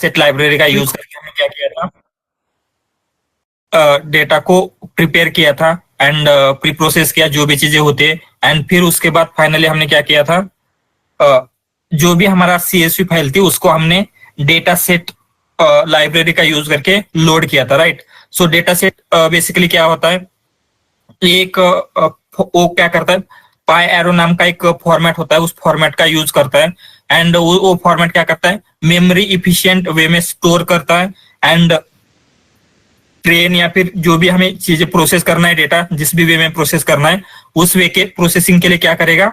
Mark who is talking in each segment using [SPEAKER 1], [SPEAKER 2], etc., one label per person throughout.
[SPEAKER 1] Set library का use करके हमने क्या किया था, डेटा को प्रिपेयर किया था एंड प्री प्रोसेस किया जो भी चीजें होती है, एंड फिर उसके बाद फाइनली हमने क्या किया था, जो भी हमारा सीएसवी फाइल थी उसको हमने डेटा सेट लाइब्रेरी का यूज करके लोड किया था, राइट। सो डेटा सेट बेसिकली क्या होता है, ये एक वो क्या करता है, पाई एरो नाम का एक फॉर्मेट होता है, उस फॉर्मेट का यूज करता है। एंड वो फॉर्मेट क्या करता है, मेमोरी इफिशिएंट वे में स्टोर करता है, एंड ट्रेन या फिर जो भी हमें चीजें प्रोसेस करना है, डेटा जिस भी वे में प्रोसेस करना है, उस वे के प्रोसेसिंग के लिए क्या करेगा,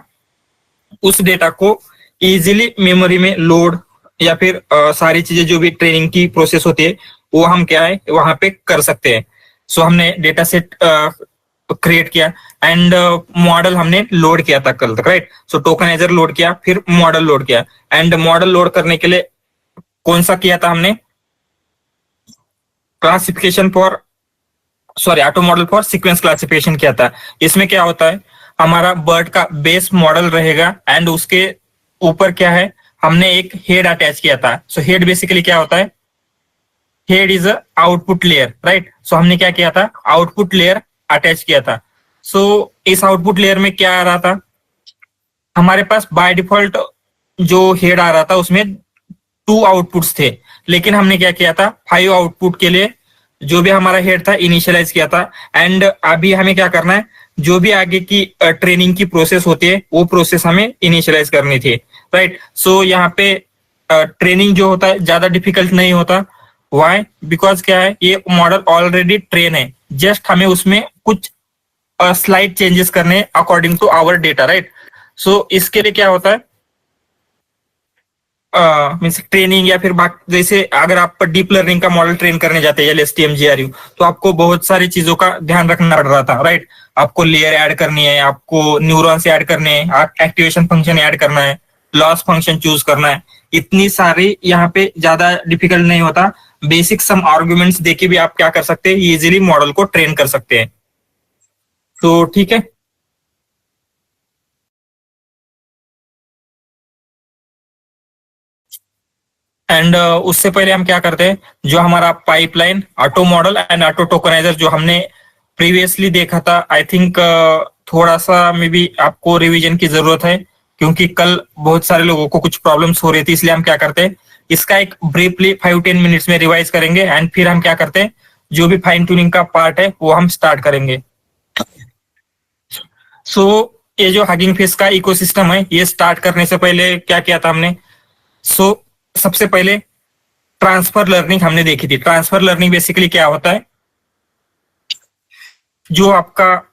[SPEAKER 1] उस डेटा को इजीली मेमोरी में लोड या फिर सारी चीजें जो भी ट्रेनिंग की प्रोसेस होती है वो हम क्या है वहां पे कर सकते हैं। सो हमने डेटा सेट क्रिएट किया एंड मॉडल हमने लोड किया था कल तक, राइट। सो टोकनाइजर लोड किया, फिर मॉडल लोड किया, एंड मॉडल लोड करने के लिए कौन सा किया था हमने, classification for sorry auto model for sequence classification किया था। इसमें क्या होता है, हमारा बर्ड का बेस मॉडल रहेगा एंड उसके ऊपर क्या है, हमने एक हेड अटैच किया था। सो हेड बेसिकली क्या होता है, head is output layer, right. So हमने क्या किया था, आउटपुट लेयर अटैच किया था। सो इस आउटपुट लेयर में क्या आ रहा था, हमारे पास बाय डिफॉल्ट जो हेड आ रहा था उसमें 2 आउटपुट्स थे, लेकिन हमने क्या किया था, 5 आउटपुट के लिए जो भी हमारा हेड था इनिशियलाइज किया था। एंड अभी हमें क्या करना है, जो भी आगे की ट्रेनिंग की प्रोसेस होती है वो प्रोसेस हमें इनिशियलाइज करनी थी, राइट। सो यहाँ पे ट्रेनिंग जो होता है ज्यादा डिफिकल्ट नहीं होता। व्हाई, बिकॉज क्या है, ये मॉडल ऑलरेडी ट्रेन है, जस्ट हमें उसमें कुछ स्लाइड चेंजेस करने according to our data, right. So इसके लिए क्या होता है, मीन्स ट्रेनिंग या फिर जैसे अगर आप डीप लर्निंग का मॉडल ट्रेन करने जाते हैं LSTM GRU, तो आपको बहुत सारी चीजों का ध्यान रखना पड़ रहा था, राइट। आपको लेयर ऐड करनी है, आपको न्यूरॉन्स ऐड करने हैं, एक्टिवेशन फंक्शन ऐड करना है, लॉस फंक्शन चूज करना है, इतनी सारी यहाँ पे ज्यादा डिफिकल्ट नहीं होता। बेसिक सम आर्ग्यूमेंट्स देके भी आप क्या कर सकते हैं, इजीली मॉडल को ट्रेन कर सकते हैं। तो ठीक है। एंड उससे पहले हम क्या करते हैं, जो हमारा pipeline auto model and auto tokenizer जो हमने प्रीवियसली देखा था, आई थिंक थोड़ा सा मे बी आपको रिवीजन की जरूरत है, क्योंकि कल बहुत सारे लोगों को कुछ प्रॉब्लम्स हो रही थी। इसलिए हम क्या करते हैं, इसका एक ब्रीफली 5-10 मिनट्स में रिवाइज करेंगे, एंड फिर हम क्या करते हैं, जो भी फाइन ट्यूनिंग का पार्ट है वो हम स्टार्ट करेंगे। सो ये जो हगिंग फेस का इकोसिस्टम है, ये स्टार्ट करने से पहले क्या किया था हमने, सो सबसे पहले ट्रांसफर लर्निंग हमने देखी थी। ट्रांसफर लर्निंग बेसिकली क्या होता है, जो आपका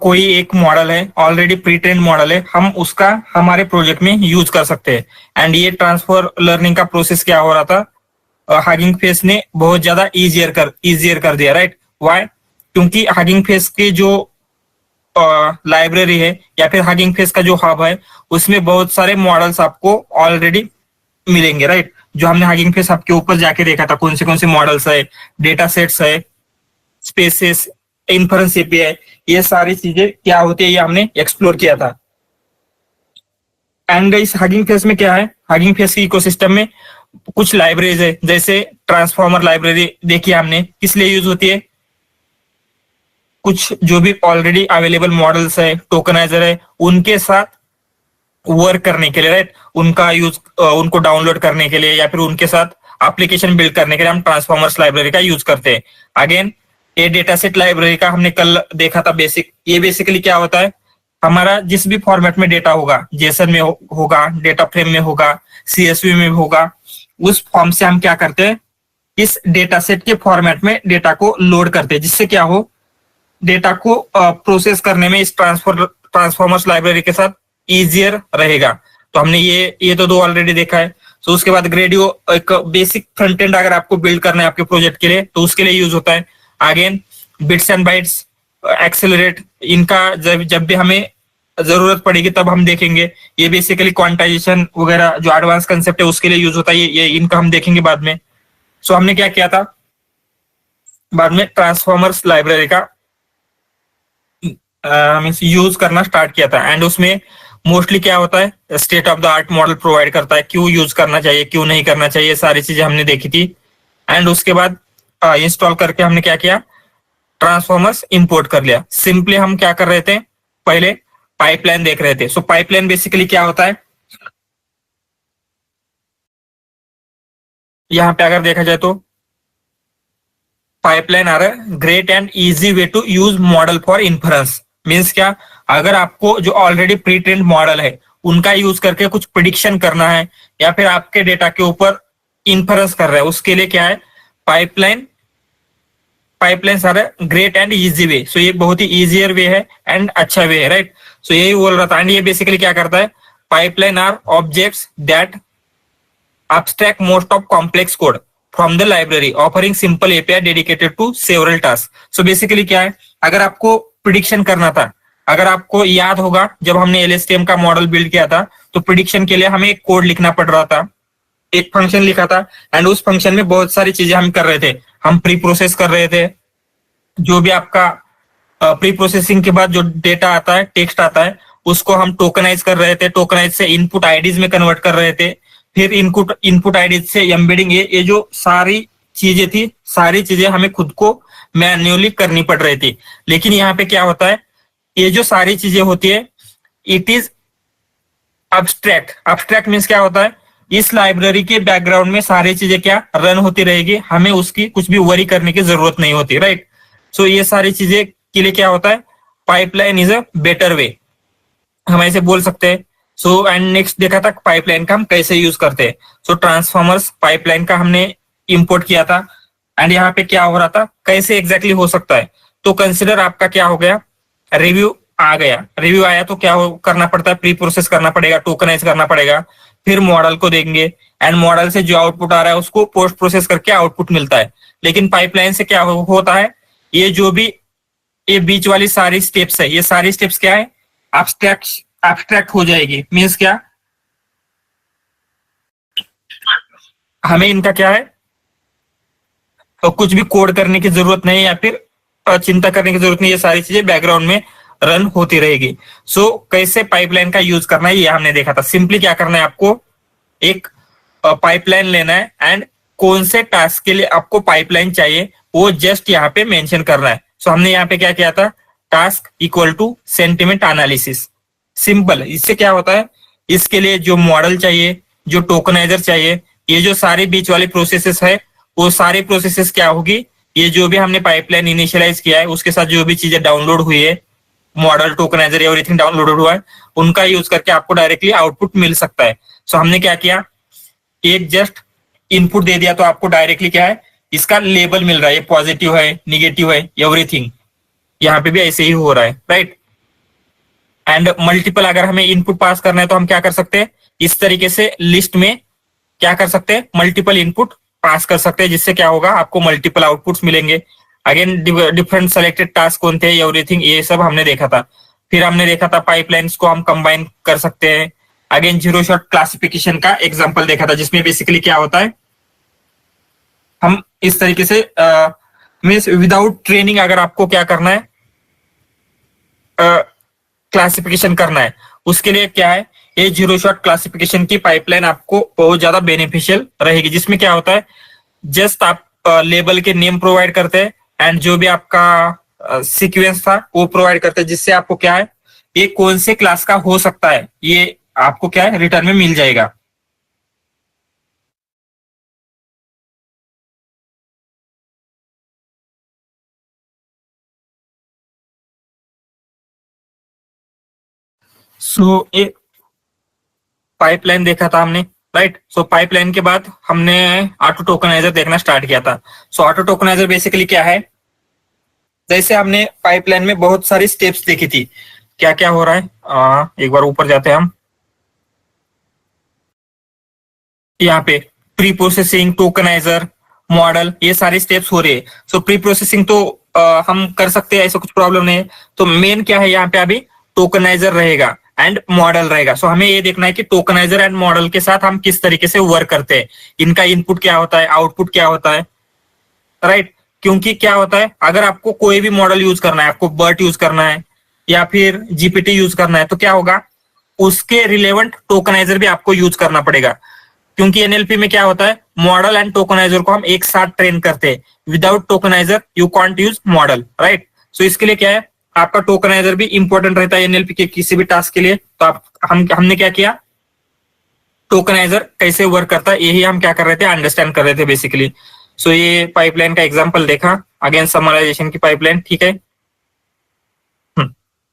[SPEAKER 1] कोई एक मॉडल है, ऑलरेडी प्री ट्रेन मॉडल है, हम उसका हमारे प्रोजेक्ट में यूज कर सकते हैं। एंड ये ट्रांसफर लर्निंग का प्रोसेस क्या हो रहा था, हगिंग फेस ने बहुत ज्यादा इजियर कर दिया, राइट। व्हाई, क्योंकि हगिंग फेस के जो लाइब्रेरी है या फिर हगिंग फेस का जो हब है, उसमें बहुत सारे मॉडल्स आपको ऑलरेडी मिलेंगे, राइट। जो हमने हगिंग फेस हब के ऊपर जाके देखा था, कौन से मॉडल्स है, डेटा सेट्स है, स्पेसेस, इन्फरेंस एपीआई, ये सारी चीजें क्या होती है ये हमने एक्सप्लोर किया था। एंड इस हगिंग फेस में क्या है, हगिंग फेस की इकोसिस्टम में कुछ लाइब्रेरीज है, जैसे ट्रांसफॉर्मर लाइब्रेरी देखिए हमने, किस लिए यूज होती है, कुछ जो भी ऑलरेडी अवेलेबल मॉडल्स है, टोकनाइजर है, उनके साथ वर्क करने के लिए, राइट। उनका यूज उनको डाउनलोड करने के लिए या फिर उनके साथ एप्लीकेशन बिल्ड करने के लिए हम ट्रांसफॉर्मर्स लाइब्रेरी का यूज करते हैं। अगेन ये डेटा सेट लाइब्रेरी का हमने कल देखा था बेसिक। ये बेसिकली क्या होता है, हमारा जिस भी फॉर्मेट में डेटा होगा, जेसन में होगा, डेटा फ्रेम में होगा, CSV में होगा, उस फॉर्म से हम क्या करते हैं, इस डेटा सेट के फॉर्मेट में डेटा को लोड करते हैं, जिससे क्या हो, डेटा को प्रोसेस करने में इस ट्रांसफॉर्मर्स लाइब्रेरी के साथ इजियर रहेगा। तो हमने ये तो 2 ऑलरेडी देखा है। तो उसके बाद ग्रेडियो एक बेसिक फ्रंट एंड अगर आपको बिल्ड करना है आपके प्रोजेक्ट के लिए, तो उसके लिए यूज होता है। Again bits and bytes, accelerate, इनका जब भी हमें जरूरत पड़ेगी तब हम देखेंगे। ये बेसिकली क्वांटाइजेशन वगैरह जो एडवांस कंसेप्ट है उसके लिए यूज होता है, ये इनका हम देखेंगे बाद में। सो हमने क्या किया था, बाद में ट्रांसफॉर्मर्स लाइब्रेरी का मीन्स यूज करना स्टार्ट किया था, एंड उसमें मोस्टली क्या होता है, state of the art model provide करता है, क्यों यूज करना चाहिए क्यों नहीं करना चाहिए, सारी चीजें हमने देखी थी। एंड उसके बाद इंस्टॉल करके हमने क्या किया, ट्रांसफॉर्मर्स इंपोर्ट कर लिया। सिंपली हम क्या कर रहे थे, पहले पाइपलाइन देख रहे थे। सो पाइपलाइन बेसिकली क्या होता है, यहां पे अगर देखा जाए तो पाइपलाइन आ रहा है, great and easy way to use model for inference. Means क्या, अगर आपको जो ऑलरेडी प्री ट्रेन्ड मॉडल है उनका यूज करके कुछ प्रिडिक्शन करना है या फिर आपके डेटा के ऊपर इन्फरेंस कर रहे हैं, उसके लिए क्या है, पाइपलाइन पाइपलाइन सारा ग्रेट एंड इजी वे। सो ये बहुत ही इजियर वे है एंड अच्छा वे है, राइट। सो यही बोल रहा था। एंड ये बेसिकली क्या करता है, pipeline are objects that abstract most of complex code from the library offering simple API dedicated to several tasks. So basically क्या है, अगर आपको प्रिडिक्शन करना था, अगर आपको याद होगा जब हमने LSTM का मॉडल बिल्ड किया था तो प्रिडिक्शन के लिए हमें एक कोड लिखना पड़ रहा था, एक फंक्शन लिखा था एंड उस फंक्शन में बहुत सारी चीजें हम कर रहे थे। हम प्री प्रोसेस कर रहे थे, जो भी आपका प्री प्रोसेसिंग के बाद जो डेटा आता है, टेक्स्ट आता है, उसको हम टोकनाइज कर रहे थे, टोकनाइज से इनपुट आईडीज में कन्वर्ट कर रहे थे, फिर इनपुट आईडीज से एम्बेडिंग, ये जो सारी चीजें थी, सारी चीजें हमें खुद को मैन्युअली करनी पड़ रही थी। लेकिन यहाँ पे क्या होता है, ये जो सारी चीजें होती है it is abstract. Abstract means क्या होता है, इस लाइब्रेरी के बैकग्राउंड में सारी चीजें क्या रन होती रहेगी, हमें उसकी कुछ भी वरी करने की जरूरत नहीं होती, राइट। सो ये सारी चीजें के लिए क्या होता है, pipeline is a better way, हम ऐसे बोल सकते हैं। सो एंड नेक्स्ट देखा था पाइपलाइन का हम कैसे यूज करते हैं। सो ट्रांसफॉर्मर्स पाइपलाइन का हमने इंपोर्ट किया था एंड यहाँ पे क्या हो रहा था, कैसे एग्जैक्टली हो सकता है। तो कंसिडर आपका क्या हो गया, रिव्यू आ गया, रिव्यू आया तो क्या करना पड़ता है, प्री प्रोसेस करना पड़ेगा, टोकनाइज करना पड़ेगा, फिर मॉडल को देंगे एंड मॉडल से जो आउटपुट आ रहा है उसको पोस्ट प्रोसेस करके आउटपुट मिलता है। लेकिन पाइपलाइन से क्या होता है, ये जो भी ये बीच वाली सारी स्टेप्स है, ये सारी स्टेप्स क्या है, एब्स्ट्रैक्ट हो जाएगी। मीन्स क्या, हमें इनका क्या है, तो कुछ भी कोड करने की जरूरत नहीं या फिर चिंता करने की जरूरत नहीं, ये सारी चीजें बैकग्राउंड में रन होती रहेगी। सो कैसे पाइपलाइन का यूज करना है ये हमने देखा था। सिंपली क्या करना है, आपको एक पाइपलाइन लेना है एंड कौन से टास्क के लिए आपको पाइपलाइन चाहिए वो जस्ट यहाँ पे मेंशन करना है। सो हमने यहाँ पे क्या किया था, task equal to sentiment analysis. Simple, इससे क्या होता है, इसके लिए जो मॉडल चाहिए, जो टोकनाइजर चाहिए, ये जो सारी बीच वाली प्रोसेसेस है, वो सारी प्रोसेसेस क्या होगी, ये जो भी हमने पाइपलाइन इनिशियलाइज किया है उसके साथ जो भी चीजें डाउनलोड हुई है, मॉडल टोकनाइजर एवरीथिंग डाउनलोड हुआ है, उनका यूज करके आपको डायरेक्टली आउटपुट मिल सकता है। सो हमने क्या किया, एक जस्ट इनपुट दे दिया तो आपको डायरेक्टली क्या है, इसका लेबल मिल रहा है, ये पॉजिटिव है, निगेटिव है, एवरीथिंग। यहाँ पे भी ऐसे ही हो रहा है, राइट। एंड मल्टीपल अगर हमें इनपुट पास करना है तो हम क्या कर सकते हैं, इस तरीके से लिस्ट में क्या कर सकते हैं, मल्टीपल इनपुट पास कर सकते हैं, जिससे क्या होगा, आपको मल्टीपल आउटपुट्स मिलेंगे। अगेन डिफरेंट सेलेक्टेड टास्क कौन थे, एवरीथिंग, ये सब हमने देखा था। फिर हमने देखा था पाइपलाइंस को हम कंबाइन कर सकते हैं। अगेन जीरो शॉट क्लासिफिकेशन का एग्जांपल देखा था, जिसमें बेसिकली क्या होता है, हम इस तरीके से मीन्स विदाउट ट्रेनिंग अगर आपको क्या करना है, क्लासिफिकेशन करना है, उसके लिए क्या है, ये जीरो शॉट क्लासिफिकेशन की पाइपलाइन आपको बहुत ज्यादा बेनिफिशियल रहेगी। जिसमें क्या होता है, जस्ट आप लेबल के नेम प्रोवाइड करते हैं एंड जो भी आपका सीक्वेंस था वो प्रोवाइड करते हैं, जिससे आपको क्या है, ये कौन से क्लास का हो सकता है, ये आपको क्या है, रिटर्न में मिल जाएगा। सो ये पाइपलाइन देखा था हमने, राइट। सो पाइपलाइन के बाद हमने ऑटो टोकनाइजर देखना स्टार्ट किया था। सो ऑटो टोकनाइजर बेसिकली क्या है, जैसे हमने पाइपलाइन में बहुत सारी स्टेप्स देखी थी, क्या क्या हो रहा है, एक बार ऊपर जाते हैं हम, यहाँ पे प्री प्रोसेसिंग, टोकनाइजर, मॉडल, ये सारी स्टेप्स हो रही है। सो प्री प्रोसेसिंग तो हम कर सकते हैं, ऐसा कुछ प्रॉब्लम नहीं है। तो मेन क्या है, यहाँ पे अभी टोकनाइजर रहेगा एंड मॉडल रहेगा। सो हमें ये देखना है कि टोकनाइजर एंड मॉडल के साथ हम किस तरीके से वर्क करते हैं, इनका इनपुट क्या होता है, आउटपुट क्या होता है, राइट। क्योंकि क्या होता है, अगर आपको कोई भी मॉडल यूज करना है, आपको बर्ट यूज करना है या फिर जीपीटी यूज करना है, तो क्या होगा, उसके रिलेवेंट टोकनाइजर भी आपको यूज करना पड़ेगा, क्योंकि एनएलपी में क्या होता है, मॉडल एंड टोकनाइजर को हम एक साथ ट्रेन करते हैं। Without tokenizer you can't use model, right. So इसके लिए क्या है, आपका टोकनाइजर भी इंपॉर्टेंट रहता है एनएलपी के किसी भी टास्क के लिए। तो हमने क्या किया, टोकनाइजर कैसे वर्क करता है यही हम क्या कर रहे थे, अंडरस्टैंड कर रहे थे बेसिकली। सो ये पाइपलाइन का एग्जांपल देखा, अगेन समराइजेशन की पाइपलाइन, ठीक है।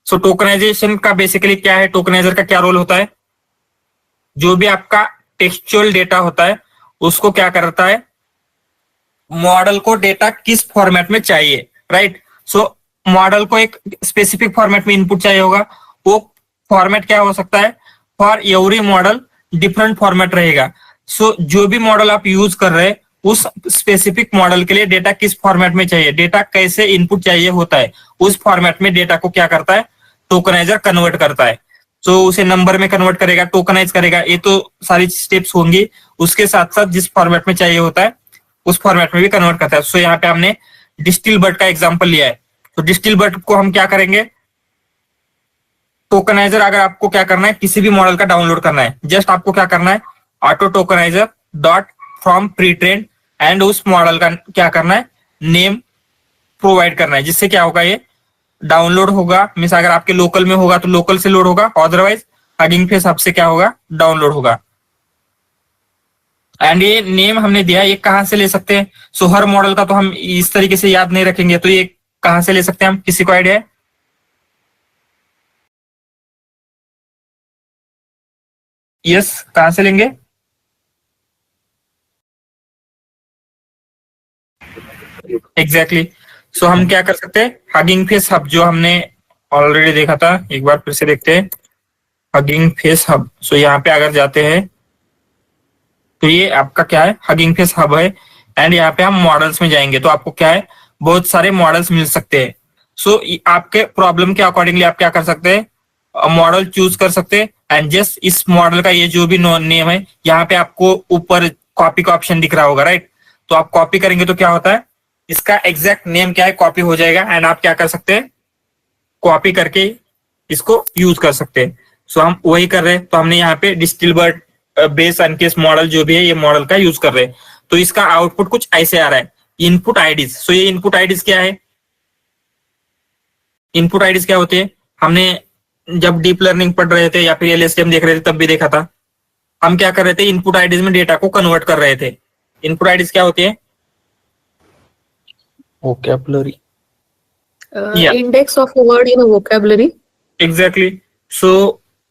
[SPEAKER 1] सो टोकनाइजेशन का बेसिकली क्या है, टोकनाइजर का क्या रोल होता है, जो भी आपका टेक्सचुअल डेटा होता है उसको क्या करता है, मॉडल को डेटा किस फॉर्मेट में चाहिए, राइट। सो मॉडल को एक स्पेसिफिक फॉर्मेट में इनपुट चाहिए होगा, वो फॉर्मेट क्या हो सकता है, for every model different format रहेगा। सो जो भी मॉडल आप यूज कर रहे हैं उस स्पेसिफिक मॉडल के लिए डेटा किस फॉर्मेट में चाहिए, डेटा कैसे इनपुट चाहिए होता है, उस फॉर्मेट में डेटा को क्या करता है, टोकनाइजर कन्वर्ट करता है। सो उसे नंबर में कन्वर्ट करेगा, टोकनाइज करेगा, ये तो सारी स्टेप्स होंगी। उसके साथ साथ जिस फॉर्मेट में चाहिए होता है उस फॉर्मेट में भी कन्वर्ट करता है। सो यहाँ पे हमने डिस्टिल बर्ड का एग्जांपल लिया है। तो डिस्टिल बर्ड को हम क्या करेंगे, टोकनाइजर अगर आपको क्या करना है, किसी भी मॉडल का डाउनलोड करना है, जस्ट आपको क्या करना है, auto tokenizer dot from pre train and उस मॉडल का क्या करना है, नेम प्रोवाइड करना है, जिससे क्या होगा, ये डाउनलोड होगा। मीन्स अगर आपके लोकल में होगा तो लोकल से लोड होगा, अदरवाइज हगिंग फेस हब से क्या होगा, डाउनलोड होगा। एंड ये नेम हमने दिया, ये कहां से ले सकते हैं। सो हर मॉडल का तो हम इस तरीके से याद नहीं रखेंगे, तो ये कहां से ले सकते हैं हम, किसी को आइडिया है? यस, कहां से लेंगे? एग्जैक्टली। सो हम क्या कर सकते हैं, हगिंग फेस हब जो हमने ऑलरेडी देखा था, एक बार फिर से देखते हैं, हगिंग फेस हब। सो यहाँ पे अगर जाते हैं तो ये आपका क्या है, हगिंग फेस हब है। एंड यहाँ पे हम मॉडल्स में जाएंगे तो आपको क्या है, बहुत सारे मॉडल्स मिल सकते हैं। सो आपके प्रॉब्लम के अकॉर्डिंगली आप क्या कर सकते हैं, मॉडल चूज कर सकते हैं। एंड जस्ट इस मॉडल का ये जो भी नेम है, यहाँ पे आपको ऊपर कॉपी का ऑप्शन दिख रहा होगा, राइट। तो आप कॉपी करेंगे तो क्या होता है, इसका एग्जैक्ट नेम क्या है, कॉपी हो जाएगा। एंड आप क्या कर सकते हैं, कॉपी करके इसको यूज कर सकते हैं। सो हम वही कर रहे हैं। तो हमने यहाँ पे डिस्टिल बर्ड बेस अनकेस मॉडल जो भी है, ये मॉडल का यूज कर रहे हैं। तो इसका आउटपुट कुछ ऐसे आ रहा है, इनपुट आईडीज। सो ये इनपुट आईडीज क्या है, इनपुट आईडीज क्या होते हैं, हमने जब डीप लर्निंग पढ़ रहे थे या फिर एलएसटीएम देख रहे थे तब भी देखा था। हम क्या कर रहे थे, इनपुट आईडीज में डेटा को कन्वर्ट कर रहे थे। इनपुट आईडीज क्या होती है,
[SPEAKER 2] vocabulary.
[SPEAKER 1] Yeah.
[SPEAKER 3] Index of a word in a vocabulary.
[SPEAKER 1] Exactly. So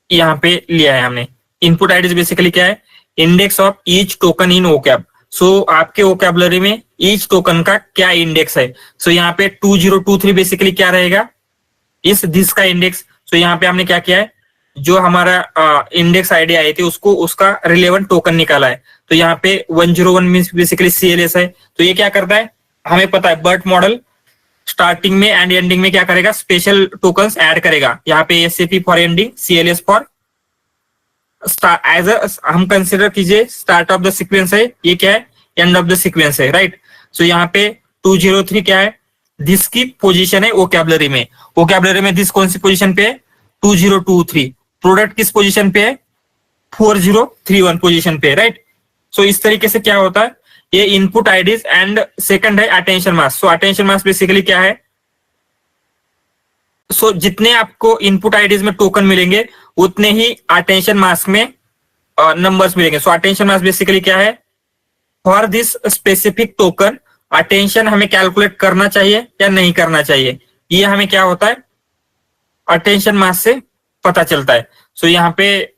[SPEAKER 1] यहाँ पे लिया है हमने, इनपुट आईडीज बेसिकली क्या है, इंडेक्स ऑफ ईच टोकन इन ओकैब। सो आपके वोकैबुलरी में ईच टोकन का क्या इंडेक्स है। सो यहाँ पे 2023 बेसिकली क्या रहेगा, इस दिस का इंडेक्स। सो यहाँ पे हमने क्या किया है, जो हमारा इंडेक्स आईडी आई थी उसको उसका रिलेवेंट टोकन निकाला है। तो यहाँ पे 101 मीन्स बेसिकली सीएलएस है। तो ये क्या करता है, हमें पता है बर्ट मॉडल स्टार्टिंग में एंड एंडिंग में क्या करेगा, स्पेशल टोकन्स ऐड करेगा। यहाँ पे SAP for ending, CLS for as हम कंसिडर कीजिए स्टार्ट ऑफ द सीक्वेंस है, ये क्या है, एंड ऑफ द सीक्वेंस है, राइट। सो यहाँ पे 203 क्या है, दिस की पोजीशन है वोकैबुलरी में। वोकैबुलरी में दिस कौन सी पोजीशन पे है, 2023। प्रोडक्ट किस पोजीशन पे है, 4031 पोजीशन पे, राइट। सो इस तरीके से क्या होता है, ये इनपुट आईडीज। एंड सेकंड है अटेंशन मास्क। सो अटेंशन मास्क बेसिकली क्या है, सो जितने आपको इनपुट आईडीज में टोकन मिलेंगे उतने ही अटेंशन मास्क में नंबर्स मिलेंगे। सो अटेंशन मास्क बेसिकली क्या है, for this specific token attention हमें कैलकुलेट करना चाहिए या नहीं करना चाहिए, ये हमें क्या होता है, अटेंशन मास्क से पता चलता है। सो यहाँ पे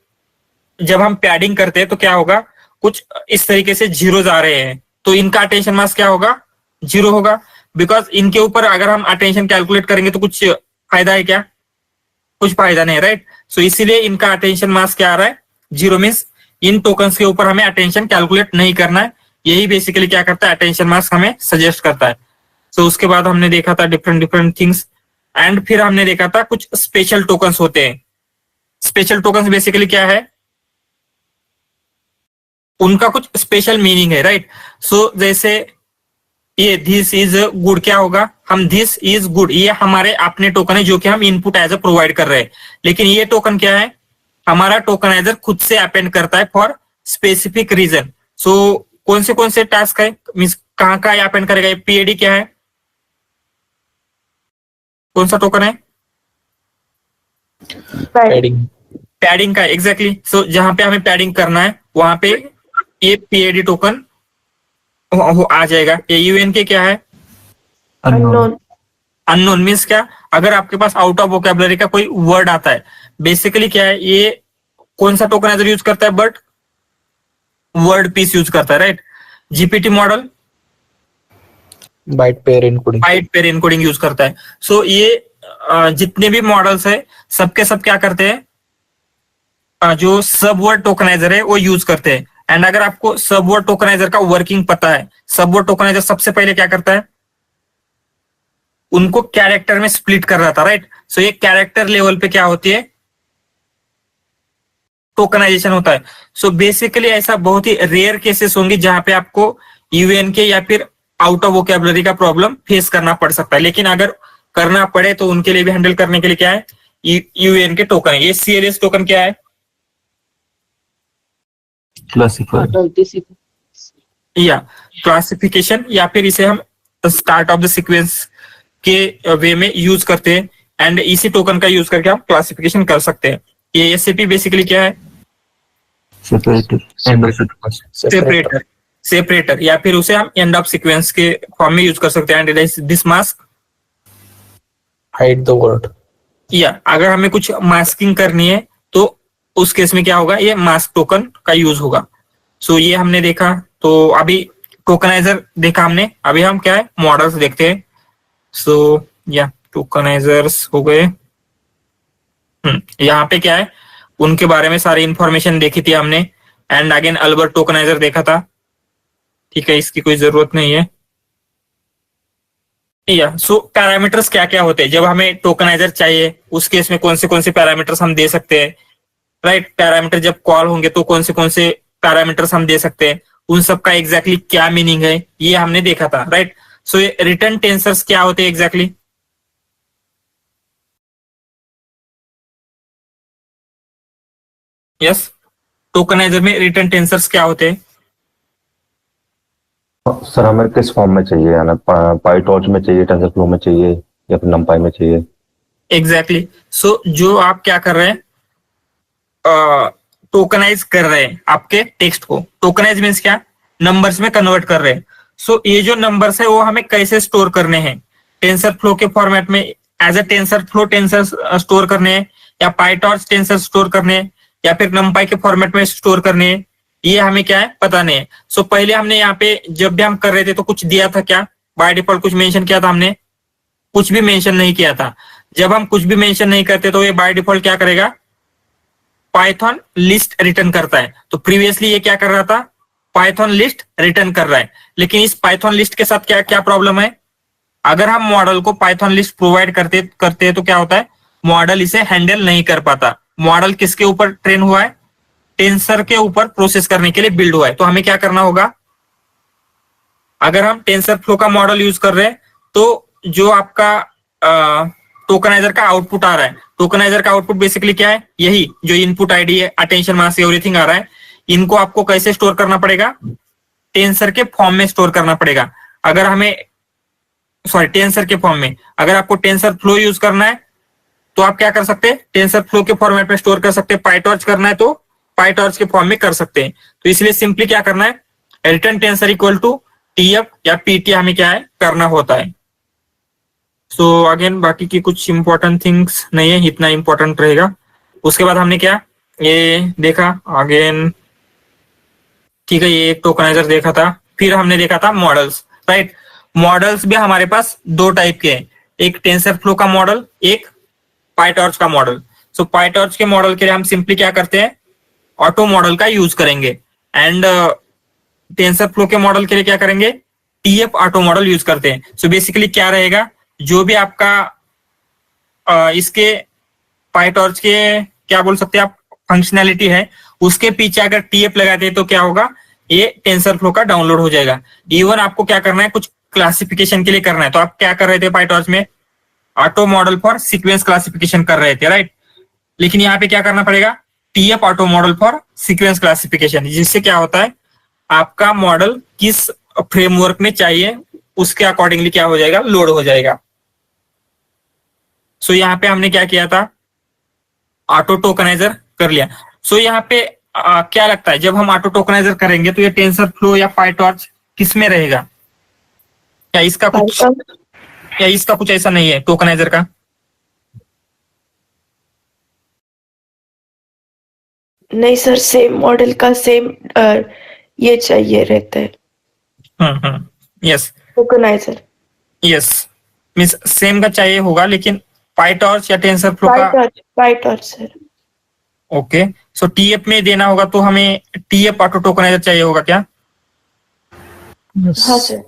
[SPEAKER 1] जब हम पैडिंग करते हैं तो क्या होगा, कुछ इस तरीके से जीरोज आ रहे हैं, तो इनका अटेंशन मास्क क्या होगा, जीरो होगा। बिकॉज इनके ऊपर अगर हम अटेंशन कैलकुलेट करेंगे तो कुछ फायदा है क्या, कुछ फायदा नहीं, राइट। सो इसीलिए इनका अटेंशन मास्क क्या आ रहा है, जीरो। मीन्स इन टोकन्स के ऊपर हमें अटेंशन कैलकुलेट नहीं करना है। यही बेसिकली क्या करता है, अटेंशन मास्क हमें सजेस्ट करता है। सो उसके बाद हमने देखा था डिफरेंट डिफरेंट थिंग्स। एंड फिर हमने देखा था कुछ स्पेशल टोकन्स होते हैं। स्पेशल टोकन्स बेसिकली क्या है, उनका कुछ स्पेशल मीनिंग है, राइट। सो जैसे ये दिस इज गुड क्या होगा, हम दिस इज गुड, ये हमारे अपने टोकन है जो कि हम इनपुट एज ए प्रोवाइड कर रहे हैं। लेकिन ये टोकन क्या है, हमारा टोकनाइजर खुद से अपेंड करता है फॉर स्पेसिफिक रीजन। सो कौन से टास्क है, मीन्स कहाँ का अपेंड करेगा? पीएडी क्या है, कौन सा टोकन है?
[SPEAKER 2] पैडिंग।
[SPEAKER 1] पैडिंग का, एग्जैक्टली। सो जहां पे हमें पैडिंग करना है वहां पे ये पीएडी टोकन आ जाएगा। ये यूएन के क्या है?
[SPEAKER 3] Unknown.
[SPEAKER 1] अननोन मीन्स क्या? अगर आपके पास आउट ऑफ वोकेबलरी का कोई वर्ड आता है, बेसिकली क्या है, ये कौन सा टोकनाइजर यूज करता है? बट वर्ड पीस यूज करता है, right. GPT model
[SPEAKER 2] byte pair encoding.
[SPEAKER 1] Byte pair encoding use करता है। सो ये जितने भी मॉडल्स है सबके सब क्या करते हैं, जो सब वर्ड टोकनाइजर है वो यूज करते हैं। एंड अगर आपको सब वर्ड टोकनाइजर का वर्किंग पता है, सब वर्ड टोकनाइजर सबसे पहले क्या करता है, उनको कैरेक्टर में स्प्लिट कर रहा था, राइट। सो ये कैरेक्टर लेवल पे क्या होती है, टोकनाइजेशन होता है। सो बेसिकली ऐसा बहुत ही रेयर केसेस होंगे जहां पे आपको यूएन के या फिर आउट ऑफ वोकेबलरी का प्रॉब्लम फेस करना पड़ सकता है। लेकिन अगर करना पड़े तो उनके लिए भी हैंडल करने के लिए क्या है, यूएन के टोकन है। ये सीएलएस टोकन क्या है?
[SPEAKER 4] क्लासिफायर
[SPEAKER 1] या क्लासिफिकेशन, या फिर इसे हम स्टार्ट ऑफ द सीक्वेंस के वे में यूज करते हैं। एंड इसी टोकन का यूज करके हम क्लासिफिकेशन कर सकते हैं। ये एसएपी बेसिकली क्या है? सेपरेटर, या फिर उसे हम एंड ऑफ सीक्वेंस के फॉर्म में यूज कर सकते हैं। And this mask
[SPEAKER 2] hide the word.
[SPEAKER 1] या अगर हमें कुछ मास्किंग करनी है तो उस केस में क्या होगा, ये मास्क टोकन का यूज होगा। सो ये हमने देखा। तो अभी टोकनाइजर देखा हमने, अभी हम क्या है, मॉडल्स देखते हैं। सो या टोकनाइजर्स हो गए। यहाँ पे क्या है, उनके बारे में सारी इंफॉर्मेशन देखी थी हमने। एंड अगेन अल्बर्ट टोकनाइजर देखा था, ठीक है, इसकी कोई जरूरत नहीं है। या सो पैरामीटर्स क्या क्या होते हैं जब हमें टोकनाइजर चाहिए, उस केस में कौन से पैरामीटर्स हम दे सकते हैं, राइट। पैरामीटर जब कॉल होंगे तो कौन से पैरामीटर्स हम दे सकते हैं, उन सब का एग्जैक्टली क्या मीनिंग है, ये हमने देखा था, राइट। सो रिटर्न टेंसर्स क्या होते हैं एग्जैक्टली? यस, टोकनाइजर में रिटर्न टेंसर्स क्या होते हैं?
[SPEAKER 4] सर हमें किस फॉर्म में चाहिए, यानी पाईटॉर्च में चाहिए, टेंसरफ्लो में चाहिए, या फिर नंपाई में चाहिए?
[SPEAKER 1] एग्जैक्टली। सो जो आप क्या कर रहे हैं, टोकनाइज कर रहे हैं आपके टेक्स्ट को। टोकनाइज मीन्स क्या, नंबर्स में कन्वर्ट कर रहे हैं। सो ये जो नंबर्स है वो हमें कैसे स्टोर करने हैं, टेंसर फ्लो के फॉर्मेट में as a TensorFlow tensor store करने हैं, या पाईटॉर्च टेंसर स्टोर करने हैं, या फिर नंपाई के फॉर्मेट में स्टोर करने हैं, ये हमें क्या है, पता नहीं है। सो पहले हमने यहाँ पे जब भी हम कर रहे थे तो कुछ दिया था क्या, बाय डिफॉल्ट कुछ मेंशन किया था हमने? कुछ भी मेंशन नहीं किया था। जब हम कुछ भी मेंशन नहीं करते तो ये बाय डिफॉल्ट क्या करेगा, पाइथन लिस्ट रिटर्न करता है। तो प्रीवियसली ये क्या कर रहा था, पाइथन लिस्ट रिटर्न कर रहा है। लेकिन इस पाइथन लिस्ट के साथ क्या क्या प्रॉब्लम है, अगर हम मॉडल को पाइथन लिस्ट प्रोवाइड करते हैं तो क्या होता है, मॉडल इसे हैंडल नहीं कर पाता। मॉडल किसके ऊपर ट्रेन हुआ है, टेंसर के ऊपर प्रोसेस करने के लिए बिल्ड हुआ है। तो हमें क्या करना होगा, अगर हम टेंसर फ्लो का मॉडल यूज कर रहे हैं तो जो आपका टोकनाइजर का आउटपुट आ रहा है, टोकनाइजर का आउटपुट बेसिकली क्या है, यही जो इनपुट आईडी है, अटेंशन मास्क, एवरीथिंग आ रहा है, इनको आपको कैसे स्टोर करना पड़ेगा, टेंसर के फॉर्म में स्टोर करना पड़ेगा। अगर हमें टेंसर के फॉर्म में, अगर आपको टेंसर फ्लो यूज करना है तो आप क्या कर सकते हैं, टेंसर फ्लो के फॉर्मेट में स्टोर कर सकते हैं। पाईटॉर्च करना है तो पाईटॉर्च के फॉर्म में कर सकते हैं। तो इसलिए सिंपली क्या करना है, return tensor equal to TF या पीटी हमें क्या है करना होता है। सो अगेन बाकी की कुछ इंपॉर्टेंट थिंग्स नहीं है, इतना इंपॉर्टेंट रहेगा। उसके बाद हमने क्या ये देखा अगेन, ठीक है, ये एक टोकनाइजर देखा था। फिर हमने देखा था मॉडल्स, राइट। मॉडल्स भी हमारे पास दो टाइप के हैं, एक टेंसर फ्लो का मॉडल, एक पाईटॉर्च का मॉडल। सो पाईटॉर्च के मॉडल के लिए हम सिंपली क्या करते हैं, ऑटो मॉडल का यूज करेंगे। एंड टेंसर फ्लो के मॉडल के लिए क्या करेंगे, टीएफ ऑटो मॉडल यूज करते हैं। सो बेसिकली क्या रहेगा, जो भी आपका इसके पाईटॉर्च के क्या बोल सकते हैं आप फंक्शनैलिटी है, उसके पीछे अगर टीएफ लगाते हैं तो क्या होगा, ये टेंसर फ्लो का डाउनलोड हो जाएगा। इवन आपको क्या करना है, कुछ क्लासिफिकेशन के लिए करना है तो आप क्या कर रहे थे, पाईटॉर्च में auto model for sequence classification कर रहे थे, राइट। लेकिन यहाँ पे क्या करना पड़ेगा, TF auto model for sequence classification, जिससे क्या होता है आपका मॉडल किस फ्रेमवर्क में चाहिए उसके अकॉर्डिंगली क्या हो जाएगा, लोड हो जाएगा। सो यहाँ पे हमने क्या किया था, ऑटो टोकनाइजर कर लिया। सो यहाँ पे क्या लगता है जब हम ऑटो टोकनाइजर करेंगे तो ये टेंसर फ्लो या पाइटॉर्च किस में रहेगा? क्या इसका कुछ ऐसा नहीं है टोकनाइजर का?
[SPEAKER 5] नहीं सर, सेम मॉडल का सेम ये चाहिए रहता है
[SPEAKER 1] yes
[SPEAKER 5] tokeniser.
[SPEAKER 1] Yes, means same का चाहिए होगा, लेकिन पाइटॉर्च या टेंसर फ्लो का
[SPEAKER 5] पाइटॉर्च सर।
[SPEAKER 1] ओके। सो टीएफ में देना होगा तो हमें टीएफ ऑटो टोकनाइजर चाहिए होगा क्या?
[SPEAKER 5] हाँ सर।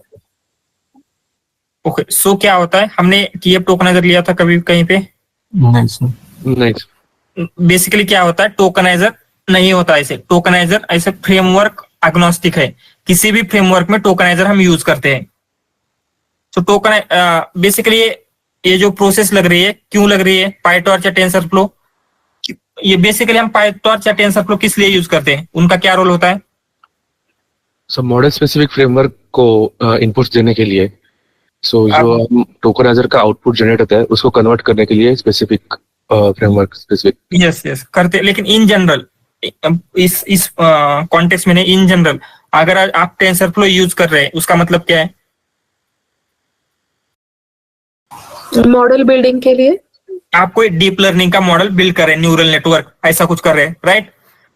[SPEAKER 1] ओके। सो क्या होता है, हमने टीएफ टोकनाइजर लिया था कभी कहीं पे?
[SPEAKER 2] नहीं सर।
[SPEAKER 6] नहीं
[SPEAKER 1] बेसिकली क्या होता है, टोकनाइजर नहीं होता ऐसे। टोकनाइजर ऐसे फ्रेमवर्क एग्नोस्टिक है, किसी भी फ्रेमवर्क में टोकनाइजर हम यूज करते हैं। तो टोकन बेसिकली ये जो प्रोसेस लग रही है, क्यों लग रही है पाइटॉर्च या टेंसर फ्लो, ये बेसिकली हम पाइटॉर्च या टेंसर फ्लो किस लिए यूज करते हैं, उनका क्या रोल होता है?
[SPEAKER 6] सो मॉडल स्पेसिफिक फ्रेमवर्क को इनपुट्स देने के लिए, सो जो हम टोकनाइजर का आउटपुट जनरेट होता है उसको कन्वर्ट करने के लिए स्पेसिफिक फ्रेमवर्क स्पेसिफिक।
[SPEAKER 1] यस करते, लेकिन इन जनरल इस कॉन्टेक्स्ट में नहीं, इन जनरल अगर आप टेंसर फ्लो यूज कर रहे हैं उसका मतलब क्या है?
[SPEAKER 3] मॉडल बिल्डिंग के लिए
[SPEAKER 1] आप कोई डीप लर्निंग का मॉडल बिल्ड कर रहे हैं, न्यूरल नेटवर्क ऐसा कुछ कर रहे हैं, राइट?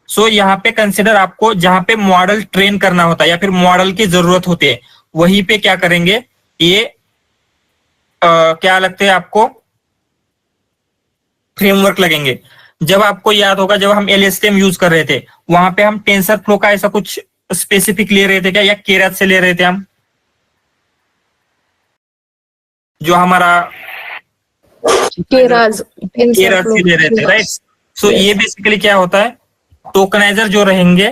[SPEAKER 1] सो यहाँ पे कंसिडर आपको जहां पे मॉडल ट्रेन करना होता है या फिर मॉडल की जरूरत होती है, वहीं पे क्या करेंगे, ये क्या लगते हैं आपको, फ्रेमवर्क लगेंगे। जब आपको याद होगा जब हम एलएसटीएम यूज कर रहे थे, वहां पे हम टेंसर फ्लो का ऐसा कुछ स्पेसिफिक ले रहे थे क्या, या केरास से ले रहे थे हम, जो हमारा
[SPEAKER 3] केरास
[SPEAKER 1] से ले रहे थे, राइट? सो ये बेसिकली क्या होता है, टोकनाइजर जो रहेंगे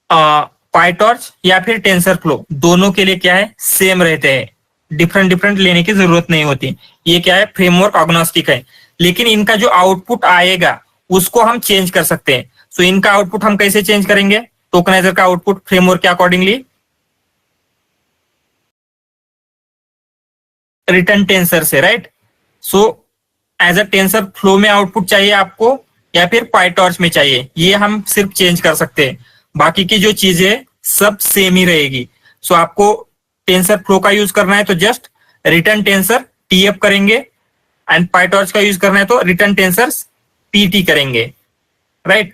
[SPEAKER 1] पाइटॉर्च या फिर टेंसर फ्लो, दोनों के लिए क्या है, सेम रहते हैं, डिफरेंट लेने की जरूरत नहीं होती। ये क्या है, फ्रेमवर्क एग्नोस्टिक है, लेकिन इनका जो आउटपुट आएगा उसको हम चेंज कर सकते हैं। सो इनका आउटपुट हम कैसे चेंज करेंगे, टोकनाइजर का आउटपुट फ्रेमवर्क के अकॉर्डिंगली रिटर्न टेंसर से, right? So as a TensorFlow में आउटपुट चाहिए आपको या फिर पाइटॉर्च में चाहिए, ये हम सिर्फ चेंज कर सकते हैं, बाकी की जो चीजें सब सेम ही रहेगी। सो आपको टेंसर फ्लो का यूज करना है तो जस्ट रिटर्न टेंसर टीएफ करेंगे, एंड पाइटॉर्च का यूज करना है तो रिटर्न टेंसर पीटी करेंगे, राइट?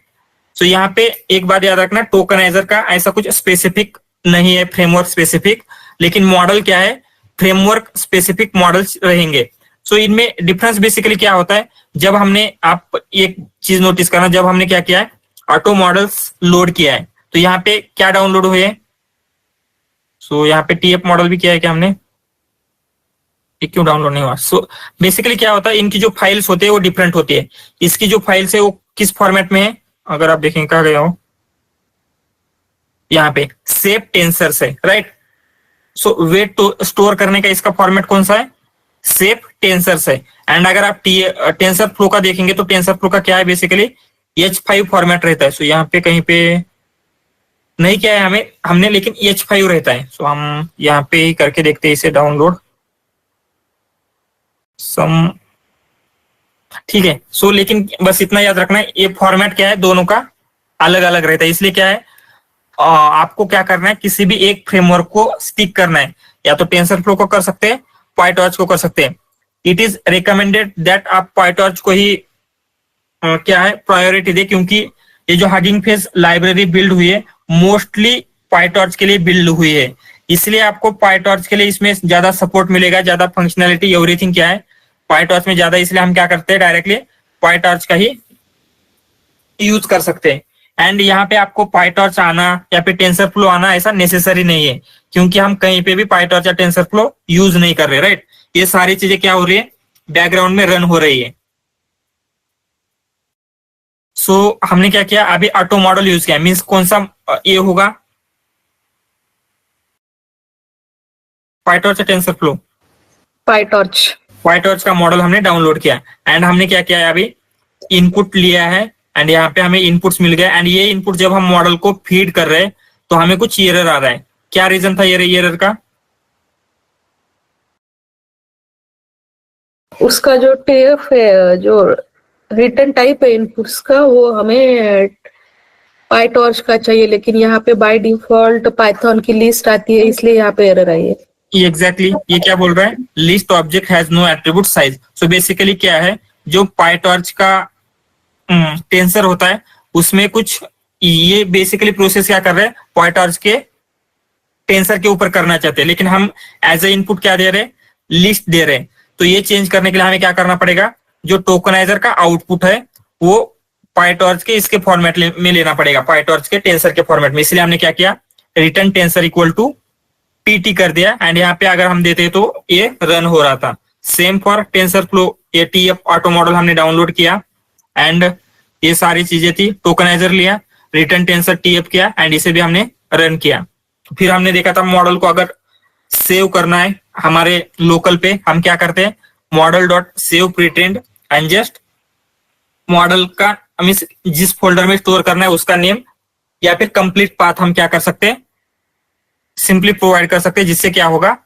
[SPEAKER 1] सो यहाँ पे एक बात याद रखना, टोकनाइजर का ऐसा कुछ स्पेसिफिक नहीं है, फ्रेमवर्क स्पेसिफिक, लेकिन मॉडल क्या है, फ्रेमवर्क स्पेसिफिक मॉडल्स रहेंगे। सो इनमें डिफरेंस बेसिकली क्या होता है, जब हमने, आप एक चीज नोटिस करना, जब हमने क्या किया है, ऑटो मॉडल्स लोड किया है, तो यहाँ पे क्या डाउनलोड हुए हैं? सो यहाँ पे टीएफ मॉडल भी किया है क्या हमने, ये क्यों डाउनलोड नहीं हुआ? सो बेसिकली क्या होता है, इनकी जो फाइल्स होते हैं वो डिफरेंट होती है। इसकी जो फाइल्स है वो किस फॉर्मेट में है, अगर आप देखें कहा गया हो, यहाँ पे सेप टेंसर से, राइट? सो वेट तो स्टोर करने का इसका फॉर्मेट कौन सा है, सेप टेंसर से। एंड अगर आप टेंसर फ्लो का देखेंगे तो टेंसर फ्लो का क्या है, बेसिकली H5 फॉर्मेट रहता है। सो यहाँ पे कहीं पे नहीं क्या है हमने लेकिन H5 रहता है। सो हम यहाँ पे ही करके देखते हैं इसे डाउनलोड सम, ठीक है। सो लेकिन बस इतना याद रखना है, ये फॉर्मेट क्या है, दोनों का अलग अलग रहता है। इसलिए क्या है, आपको क्या करना है, किसी भी एक फ्रेमवर्क को स्टिक करना है, या तो टेंसर फ्लो को कर सकते हैं, पाइटॉर्च को कर सकते हैं। इट इज रिकमेंडेड दैट आप पाइटॉर्च को ही क्या है प्रायोरिटी दे, क्योंकि ये जो हगिंग फेस लाइब्रेरी बिल्ड हुई है मोस्टली पाइटॉर्च के लिए बिल्ड हुई है, इसलिए आपको पाइटॉर्च के लिए इसमें ज्यादा सपोर्ट मिलेगा, ज्यादा फंक्शनैलिटी एवरीथिंग क्या है पाइटॉर्च में ज्यादा, इसलिए हम क्या करते हैं डायरेक्टली पाइटॉर्च का ही यूज कर सकते हैं। एंड यहाँ पे आपको पाइटॉर्च आना या फिर टेंसर फ्लो आना ऐसा नेसेसरी नहीं है, क्योंकि हम कहीं पे भी पाइटॉर्च या टेंसर फ्लो यूज नहीं कर रहे, राइट? ये सारी चीजें क्या हो रही है, बैकग्राउंड में रन हो रही है। सो हमने क्या किया, अभी ऑटो मॉडल यूज किया, मीन्स कौन सा ये होगा, पाइटॉर्च या टेंसर फ्लो,
[SPEAKER 3] पाइटॉर्च
[SPEAKER 1] पाइटॉर्च का मॉडल हमने डाउनलोड किया, एंड हमने क्या किया है, अभी इनपुट लिया है एंड यहाँ पे हमें इनपुट्स मिल गए एंड ये इनपुट जब हम मॉडल को फीड कर रहे हैं तो हमें कुछ एरर आ रहा है। क्या रीजन था ये एरर का?
[SPEAKER 3] उसका जो टेफ है, जो रिटर्न टाइप है इनपुट्स का, वो हमें पाइटॉर्च का चाहिए, लेकिन यहाँ पे बाय डिफॉल्ट पाइथन की लिस्ट आती है, इसलिए यहाँ पे एरर आई है।
[SPEAKER 1] एग्जैक्टली ये क्या बोल रहा है? List object has no attribute size. So basically क्या है, जो पाइटॉर्च का टेंसर होता है उसमें कुछ ये बेसिकली प्रोसेस क्या कर रहे हैं, पाइटॉर्च के टेंसर के ऊपर करना चाहते हैं, लेकिन हम एज ए इनपुट क्या दे रहे हैं, लिस्ट दे रहे हैं। तो ये चेंज करने के लिए हमें क्या करना पड़ेगा, जो टोकनाइजर का आउटपुट है वो पाइटॉर्च के इसके फॉर्मेट में लेना पड़ेगा, पाइटॉर्च के टेंसर के फॉर्मेट में। इसलिए हमने क्या किया, return tensor equal to TT कर दिया एंड यहाँ पे अगर हम देते तो ये रन हो रहा था। सेम फॉर टेंसर फ्लो, ये टीएफ ऑटो मॉडल हमने डाउनलोड किया एंड ये सारी चीजें थी, टोकनाइजर लिया, रिटर्न टेंसर टीएफ किया एंड इसे भी हमने रन किया। फिर हमने देखा था मॉडल को अगर सेव करना है हमारे लोकल पे, हम क्या करते हैं, model dot save pretend and just model का हमें जिस फोल्डर में स्टोर करना है उसका नेम या फिर कंप्लीट पाथ हम क्या कर सकते हैं, सिंपली प्रोवाइड कर सकते हैं, जिससे क्या होगा,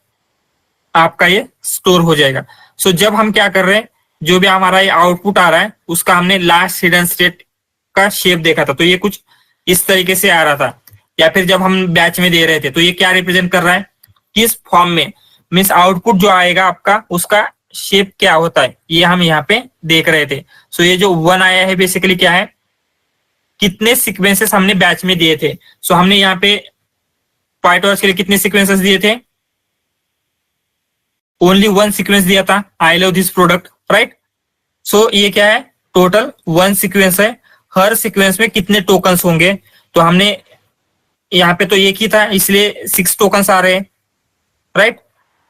[SPEAKER 1] आपका ये स्टोर हो जाएगा। सो जब हम क्या कर रहे हैं, जो भी हमारा ये आउटपुट आ रहा है उसका हमने लास्ट हिडन स्टेट का शेप देखा था, तो ये कुछ इस तरीके से आ रहा था। या फिर जब हम बैच में दे रहे थे तो ये क्या रिप्रेजेंट कर रहा है, किस फॉर्म में, मीन्स आउटपुट जो आएगा आपका उसका शेप क्या होता है, ये हम यहाँ पे देख रहे थे। सो ये जो 1 आया है बेसिकली क्या है, कितने सीक्वेंसेस हमने बैच में दिए थे। सो हमने यहाँ पे पाइटॉर्च के लिए कितने सीक्वेंसेस दिए थे, ओनली 1 सीक्वेंस दिया था, I love this product, right. So ये क्या है, टोटल 1 सीक्वेंस है, हर सीक्वेंस में कितने टोकन्स होंगे, तो हमने यहाँ पे तो एक ही था इसलिए 6 टोकन्स आ रहे हैं, राइट।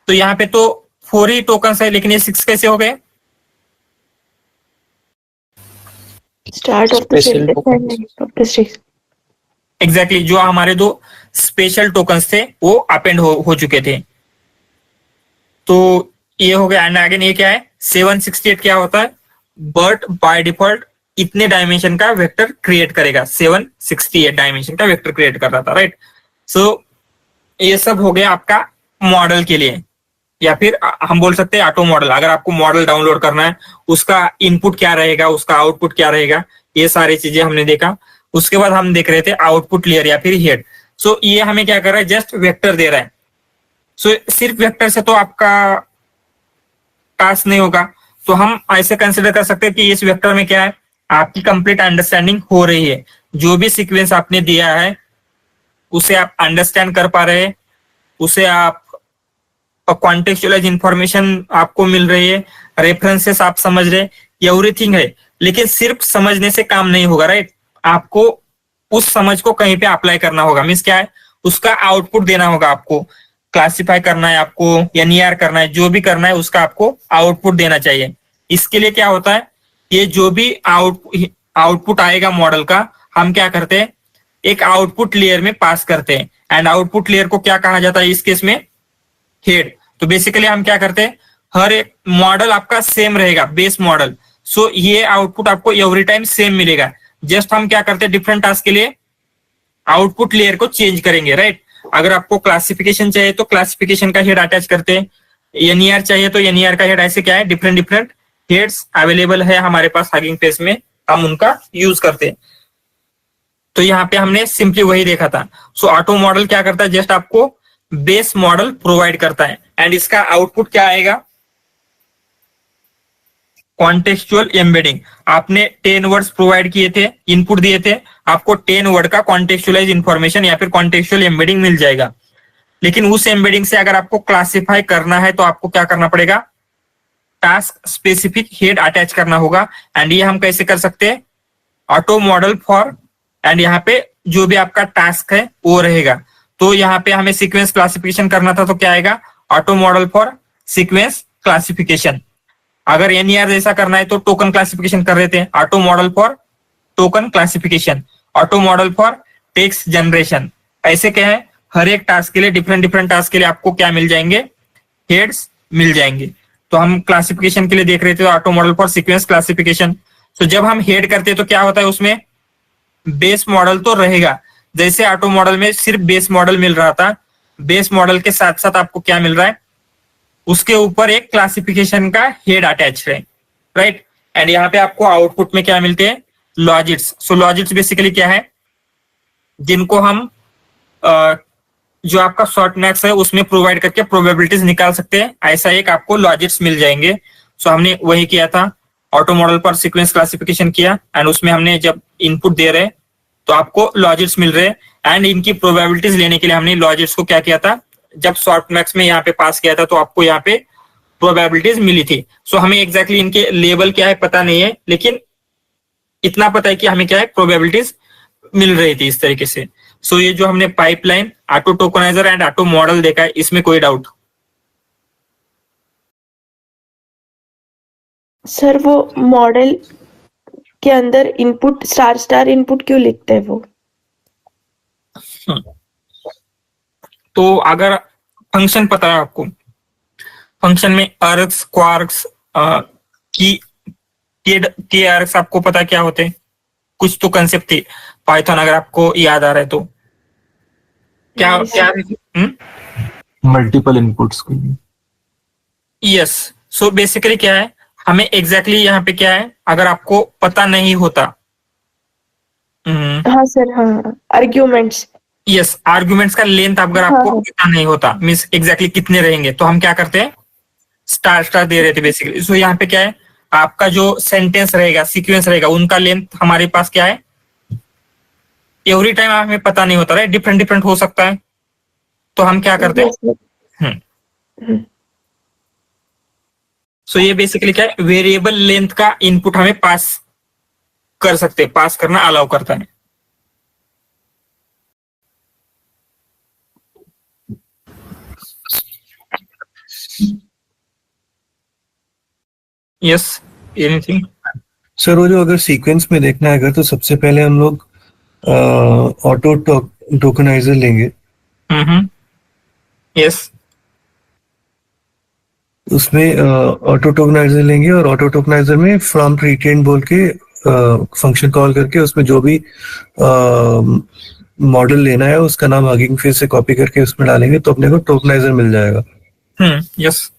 [SPEAKER 1] तो यहाँ पे तो 4 ही टोकन्स है, लेकिन ये 6 कैसे हो गए?
[SPEAKER 5] Start of the
[SPEAKER 2] Special
[SPEAKER 5] sentence and end of the sentence.
[SPEAKER 1] Exactly जो हमारे 2 स्पेशल टोकन्स थे वो अपेंड हो चुके थे। तो ये हो गया एंड अगेन ये क्या है, 768 क्या होता है, बट बाय डिफॉल्ट इतने डायमेंशन का वेक्टर क्रिएट करेगा, 768 डायमेंशन का वेक्टर क्रिएट कर रहा था, राइट। सो ये सब हो गया आपका मॉडल के लिए, या फिर हम बोल सकते हैं ऑटो मॉडल। अगर आपको मॉडल डाउनलोड करना है, उसका इनपुट क्या रहेगा, उसका आउटपुट क्या रहेगा, ये सारी चीजें हमने देखा। उसके बाद हम देख रहे थे आउटपुट लेयर या फिर हेड। सो ये हमें क्या कर रहा है, जस्ट वेक्टर दे रहा है। सो सिर्फ वेक्टर से तो आपका टास्क नहीं होगा, तो हम ऐसे कंसिडर कर सकते हैं कि इस वेक्टर में क्या है, आपकी कंप्लीट अंडरस्टैंडिंग हो रही है। जो भी सीक्वेंस आपने दिया है उसे आप अंडरस्टैंड कर पा रहे हैं, उसे आप कॉन्टेक्चुअलाइज इंफॉर्मेशन आपको मिल रही है, रेफरेंसेस आप समझ रहे, एवरीथिंग है। लेकिन सिर्फ समझने से काम नहीं होगा, राइट। आपको उस समझ को कहीं पे अप्लाई करना होगा, मीन्स क्या है, उसका आउटपुट देना होगा। आपको क्लासिफाई करना है, आपको एनईआर करना है, जो भी करना है उसका आपको आउटपुट देना चाहिए। इसके लिए क्या होता है, ये जो भी आउटपुट आएगा मॉडल का, हम क्या करते हैं, एक आउटपुट लेयर में पास करते हैं एंड आउटपुट लेयर को क्या कहा जाता है इस केस में, हेड। तो बेसिकली हम क्या करते हैं, हर एक मॉडल आपका सेम रहेगा, बेस मॉडल। सो ये आउटपुट आपको एवरी टाइम सेम मिलेगा। जस्ट हम क्या करते हैं, डिफरेंट टास्क के लिए आउटपुट लेयर को चेंज करेंगे, राइट। अगर आपको क्लासिफिकेशन चाहिए तो क्लासिफिकेशन का हेड अटैच करते हैं, एनईआर चाहिए तो एनईआर का हेड। ऐसे क्या है, डिफरेंट हेड्स अवेलेबल है हमारे पास हगिंग फेस में, हम उनका यूज करते हैं। तो यहाँ पे हमने सिंपली वही देखा था। सो ऑटो मॉडल क्या करता है, जस्ट आपको बेस मॉडल प्रोवाइड करता है एंड इसका आउटपुट क्या आएगा, कॉन्टेक्चुअल एम्बेडिंग। आपने 10 वर्ड्स प्रोवाइड किए थे, इनपुट दिए थे, आपको 10 वर्ड का कॉन्टेक्चुअलाइज इंफॉर्मेशन या फिर कॉन्टेक्चुअल एम्बेडिंग मिल जाएगा। लेकिन उस एम्बेडिंग से अगर आपको क्लासिफाई करना है तो आपको क्या करना पड़ेगा, टास्क स्पेसिफिक हेड अटैच करना होगा। एंड ये हम कैसे कर सकते हैं, ऑटो मॉडल फॉर, एंड यहाँ पे जो भी आपका टास्क है वो रहेगा। तो यहाँ पे हमें सीक्वेंस क्लासिफिकेशन करना था, तो क्या आएगा, auto model for sequence classification. अगर एनईआर जैसा करना है तो टोकन क्लासिफिकेशन कर रहे थे, auto model for token classification, auto model for text generation. ऐसे क्या है, हर एक टास्क के लिए, डिफरेंट टास्क के लिए आपको क्या मिल जाएंगे, हेड्स मिल जाएंगे। तो हम क्लासिफिकेशन के लिए देख रहे थे auto model for sequence classification. तो जब हम हेड करते हैं तो क्या होता है, उसमें बेस मॉडल तो रहेगा, जैसे ऑटो मॉडल में सिर्फ बेस मॉडल मिल रहा था, बेस मॉडल के साथ साथ आपको क्या मिल रहा है, उसके ऊपर एक क्लासिफिकेशन का हेड अटैच है, राइट। एंड यहाँ पे आपको आउटपुट में क्या मिलते हैं, लॉजिट्स। सो लॉजिट्स बेसिकली क्या है, जिनको हम जो आपका शॉर्ट मैक्स है उसमें प्रोवाइड करके प्रोबेबिलिटीज निकाल सकते हैं, ऐसा एक आपको लॉजिट्स मिल जाएंगे। सो हमने वही किया था, ऑटो मॉडल पर सीक्वेंस क्लासिफिकेशन किया एंड उसमें हमने जब इनपुट दे रहे तो आपको लॉजिट्स मिल रहे एंड इनकी प्रोबेबिलिटीज लेने के लिए हमने लॉजिट्स को क्या किया था, जब शॉर्ट मैक्स में यहाँ पे पास किया था तो आपको यहाँ पे प्रोबेबिलिटीज मिली थी। सो हमें एग्जैक्टली इनके लेवल क्या है पता नहीं है, लेकिन इतना पता है कि हमें क्या है, प्रोबेबिलिटीज मिल रही थी इस तरीके से। सो ये जो हमने pipeline, auto tokenizer and auto model देखा है, इसमें कोई डाउट?
[SPEAKER 5] सर वो मॉडल के अंदर इनपुट स्टार इनपुट क्यों लिखते हैं वो?
[SPEAKER 1] तो अगर फंक्शन पता है आपको, फंक्शन में आर्क्स, क्वार्क्स, की आर्क्स आपको पता क्या होते हैं? कुछ तो कंसेप्ट थी पाइथन, अगर आपको याद आ रहा है तो क्या क्या
[SPEAKER 2] मल्टीपल इनपुट्स के लिए।
[SPEAKER 1] यस। सो बेसिकली क्या है, हमें एग्जैक्टली यहाँ पे क्या है, अगर आपको पता नहीं होता,
[SPEAKER 5] हाँ सर, हाँ आर्ग्यूमेंट्स,
[SPEAKER 1] यस, आर्गुमेंट्स का लेंथ अगर आपको पता नहीं होता, मीन्स एग्जैक्टली कितने रहेंगे, तो हम क्या करते हैं, स्टार स्टार दे रहे थे बेसिकली। सो यहाँ पे क्या है, आपका जो सेंटेंस रहेगा, सीक्वेंस रहेगा, उनका लेंथ हमारे पास क्या है, एवरी टाइम हमें पता नहीं होता, राइट, डिफरेंट डिफरेंट हो सकता है, तो हम क्या करते हैं, सो ये बेसिकली क्या है, वेरिएबल लेंथ का इनपुट हमें पास कर सकते हैं, पास करना अलाउ करता है। Yes, anything?
[SPEAKER 7] सर वो जो अगर सीक्वेंस में देखना है अगर, तो सबसे पहले हम लोग ऑटो टोकनाइजर लेंगे।
[SPEAKER 1] यस,
[SPEAKER 7] उसमें ऑटो टोकनाइजर लेंगे और ऑटो टोकनाइजर में फ्रॉम प्रीट्रेन बोल के फंक्शन कॉल करके उसमें जो भी मॉडल लेना है उसका नाम हगिंग फेस से कॉपी करके उसमें डालेंगे तो अपने को टोकनाइजर मिल जाएगा।
[SPEAKER 1] यस।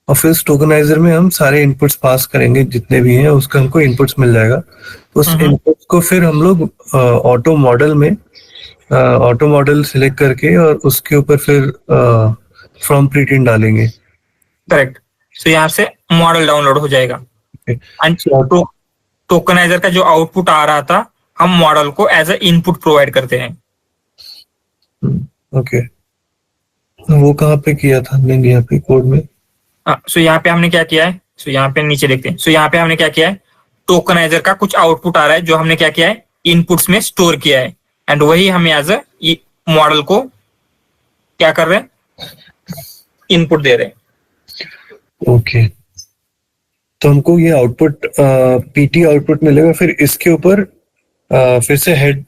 [SPEAKER 7] और फिर उस टोकनाइजर में हम सारे इनपुट्स पास करेंगे जितने भी हैं, उसका हमको इनपुट्स मिल जाएगा। उस इनपुट्स को फिर हम लोग ऑटो मॉडल में ऑटो मॉडल सिलेक्ट करके और उसके ऊपर फिर फ्रॉम प्रीट्रेन डालेंगे।
[SPEAKER 1] करेक्ट। सो यहाँ से मॉडल डाउनलोड हो जाएगा एंड टोकनाइजर का जो आउटपुट आ रहा था, हम मॉडल को एज ए इनपुट प्रोवाइड करते हैं।
[SPEAKER 7] ओके, वो कहाँ पे किया था हमने? यहाँ पे कोड में।
[SPEAKER 1] सो यहाँ पे हमने क्या किया है, सो यहाँ पे नीचे देखते हैं। सो यहाँ पे हमने क्या किया है, टोकनाइजर का कुछ आउटपुट आ रहा है जो हमने क्या किया है, इनपुट्स में स्टोर किया है एंड वही हम एज ए मॉडल को क्या कर रहे हैं, इनपुट दे रहे हैं।
[SPEAKER 7] ओके, तो हमको ये आउटपुट पीटी आउटपुट मिलेगा, फिर इसके ऊपर फिर से हेड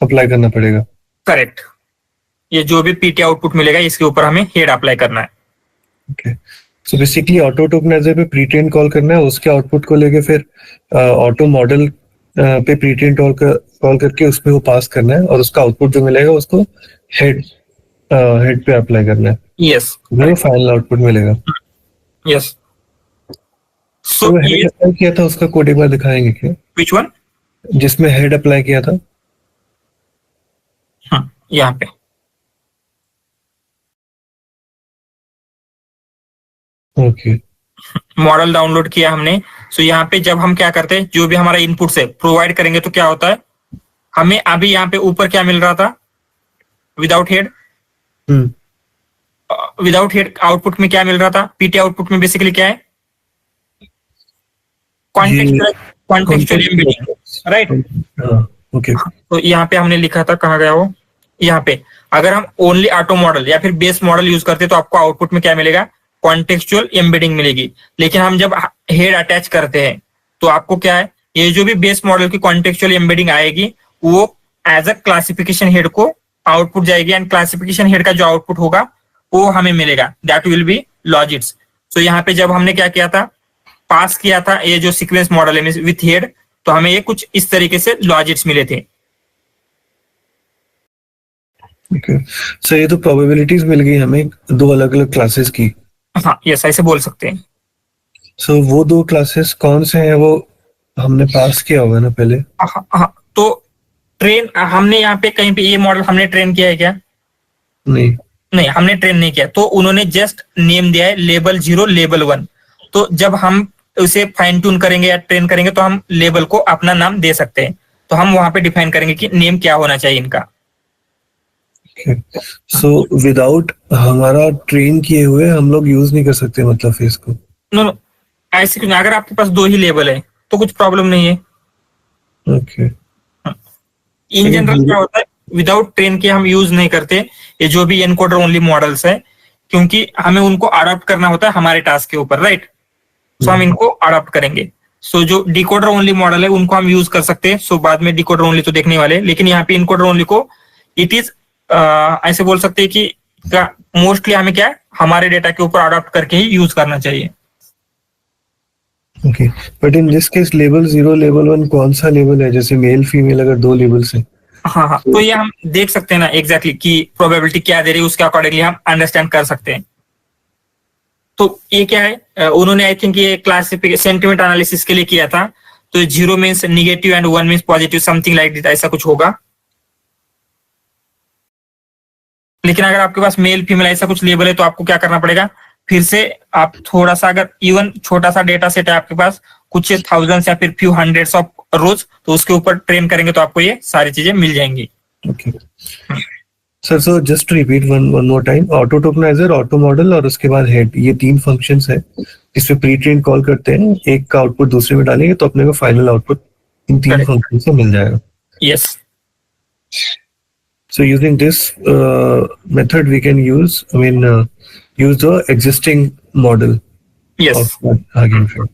[SPEAKER 7] अप्लाई करना पड़ेगा।
[SPEAKER 1] करेक्ट, ये जो भी पीटी आउटपुट मिलेगा इसके ऊपर हमें हेड अप्लाई करना है।
[SPEAKER 7] Okay, so basically auto tokeniser पे प्रीट्रेन कॉल करना है, उसके आउटपुट को लेके फिर ऑटो मॉडल पे प्रीट्रेन कॉल करके उसमें वो पास करना है और उसका आउटपुट जो मिलेगा उसको हेड पे अप्लाई करना है।
[SPEAKER 1] यस,
[SPEAKER 7] वो फाइनल आउटपुट मिलेगा।
[SPEAKER 1] यस।
[SPEAKER 7] तो हेड अप्लाई किया था उसका कोड एक बार दिखाएंगे क्या?
[SPEAKER 1] Which one?
[SPEAKER 7] जिसमें हेड अप्लाई किया था।
[SPEAKER 1] यहाँ पे
[SPEAKER 7] ओके,
[SPEAKER 1] मॉडल डाउनलोड किया हमने। सो यहाँ पे जब हम क्या करते हैं, जो भी हमारा इनपुट से प्रोवाइड करेंगे तो क्या होता है, हमें अभी यहाँ पे ऊपर क्या मिल रहा था, without head. Without head output में क्या मिल रहा था, पीटी आउटपुट में बेसिकली क्या है, कॉन्टेक्चुअल एम्बेडिंग, राइट।
[SPEAKER 7] ओके,
[SPEAKER 1] तो यहाँ पे हमने लिखा था, कहाँ गया वो, यहाँ पे अगर हम ओनली ऑटो मॉडल या फिर बेस मॉडल यूज करते तो आपको आउटपुट में क्या मिलेगा, कॉन्टेक्चुअल एम्बेडिंग मिलेगी। लेकिन हम जब हेड अटैच करते हैं तो आपको क्या है, ये जो भी बेस मॉडल की कॉन्टेक्चुअल एम्बेडिंग आएगी वो एज अ क्लासिफिकेशन हेड को आउटपुट जाएगी एंड क्लासिफिकेशन हेड का जो आउटपुट होगा वो हमें मिलेगा, दैट विल बी लॉजिट्स। सो यहाँ पे जब हमने क्या किया था, पास किया था ये जो सीक्वेंस मॉडल है विथ हेड, तो हमें ये कुछ इस तरीके से लॉजिक्स मिले थे।
[SPEAKER 7] ओके सर, ये तो प्रोबेबिलिटीज मिल गई हमें दो अलग अलग क्लासेस की।
[SPEAKER 1] हाँ यस, ऐसे बोल सकते हैं।
[SPEAKER 7] सो वो दो क्लासेस कौन से हैं, वो हमने पास किया होगा ना पहले?
[SPEAKER 1] हाँ, तो ट्रेन हमने यहाँ पे कहीं पे ये मॉडल हमने ट्रेन किया है क्या?
[SPEAKER 7] नहीं।
[SPEAKER 1] नहीं, हमने ट्रेन नहीं किया। तो उन्होंने जस्ट नेम दिया है लेबल 0 लेबल 1। तो जब हम उसे फाइन ट्यून करेंगे या ट्रेन करेंगे तो हम लेबल को अपना नाम दे सकते हैं। तो हम वहां पे डिफाइन करेंगे कि नेम क्या होना चाहिए इनका।
[SPEAKER 7] सो विदाउट हमारा ट्रेन किए हुए हम लोग यूज नहीं कर सकते मतलब फेस को?
[SPEAKER 1] नो, ऐसे क्यों? अगर आपके पास 2 ही लेबल है तो कुछ प्रॉब्लम नहीं है।
[SPEAKER 7] ओके।
[SPEAKER 1] इन जनरल क्या होता है, विदाउट ट्रेन के हम यूज नहीं करते ये जो भी एनकोडर ओनली मॉडल्स है, क्योंकि हमें उनको अडॉप्ट करना होता है हमारे टास्क के ऊपर, राइट? सो हम इनको अडॉप्ट करेंगे। सो जो डिकोडर ओनली मॉडल है उनको हम यूज कर सकते हैं। सो बाद में डिकोडर ओनली तो देखने वाले, लेकिन यहाँ पे इनकोडर ओनली को इट इज ऐसे बोल सकते हैं कि मोस्टली हमें क्या है, हमारे डेटा के ऊपर अडॉप्ट करके ही यूज करना चाहिए।
[SPEAKER 7] Okay, but in this case label 0 label 1 कौन सा लेबल है? जैसे मेल फीमेल अगर 2 लेबल्स हैं।
[SPEAKER 1] हाँ, तो ये हम देख सकते हैं ना एग्जैक्टली कि प्रोबेबिलिटी क्या दे रही है, उसके अकॉर्डिंगली हम अंडरस्टैंड कर सकते हैं। तो ये क्या है, उन्होंने आई थिंक ये क्लासिफिकेशन सेंटिमेंट एनालिसिस के लिए किया था। तो 0 means negative and 1 means positive, something like this, ऐसा कुछ होगा। लेकिन अगर आपके पास मेल फीमेल ऐसा कुछ लेबल है तो आपको क्या करना पड़ेगा, फिर से आप थोड़ा सा, अगर इवन छोटा सा डेटा सेट है आपके पास, कुछ थाउजेंड्स या फिर फ्यू हंड्रेड्स ऑफ रोज, तो उसके ऊपर ट्रेन करेंगे तो आपको ये सारी चीजें मिल जाएंगी।
[SPEAKER 7] Okay sir, so just repeat one more time. Auto tokenizer, auto model और उसके बाद हेड, ये 3 फंक्शंस है। इसमें प्री ट्रेन कॉल करते हैं, एक का आउटपुट दूसरे में डालेंगे तो अपने को फाइनल आउटपुट इन 3 फंक्शन से मिल जाएगा।
[SPEAKER 1] Yes.
[SPEAKER 7] So using this method, we can use the existing model
[SPEAKER 1] yes.
[SPEAKER 7] of Hugging Face.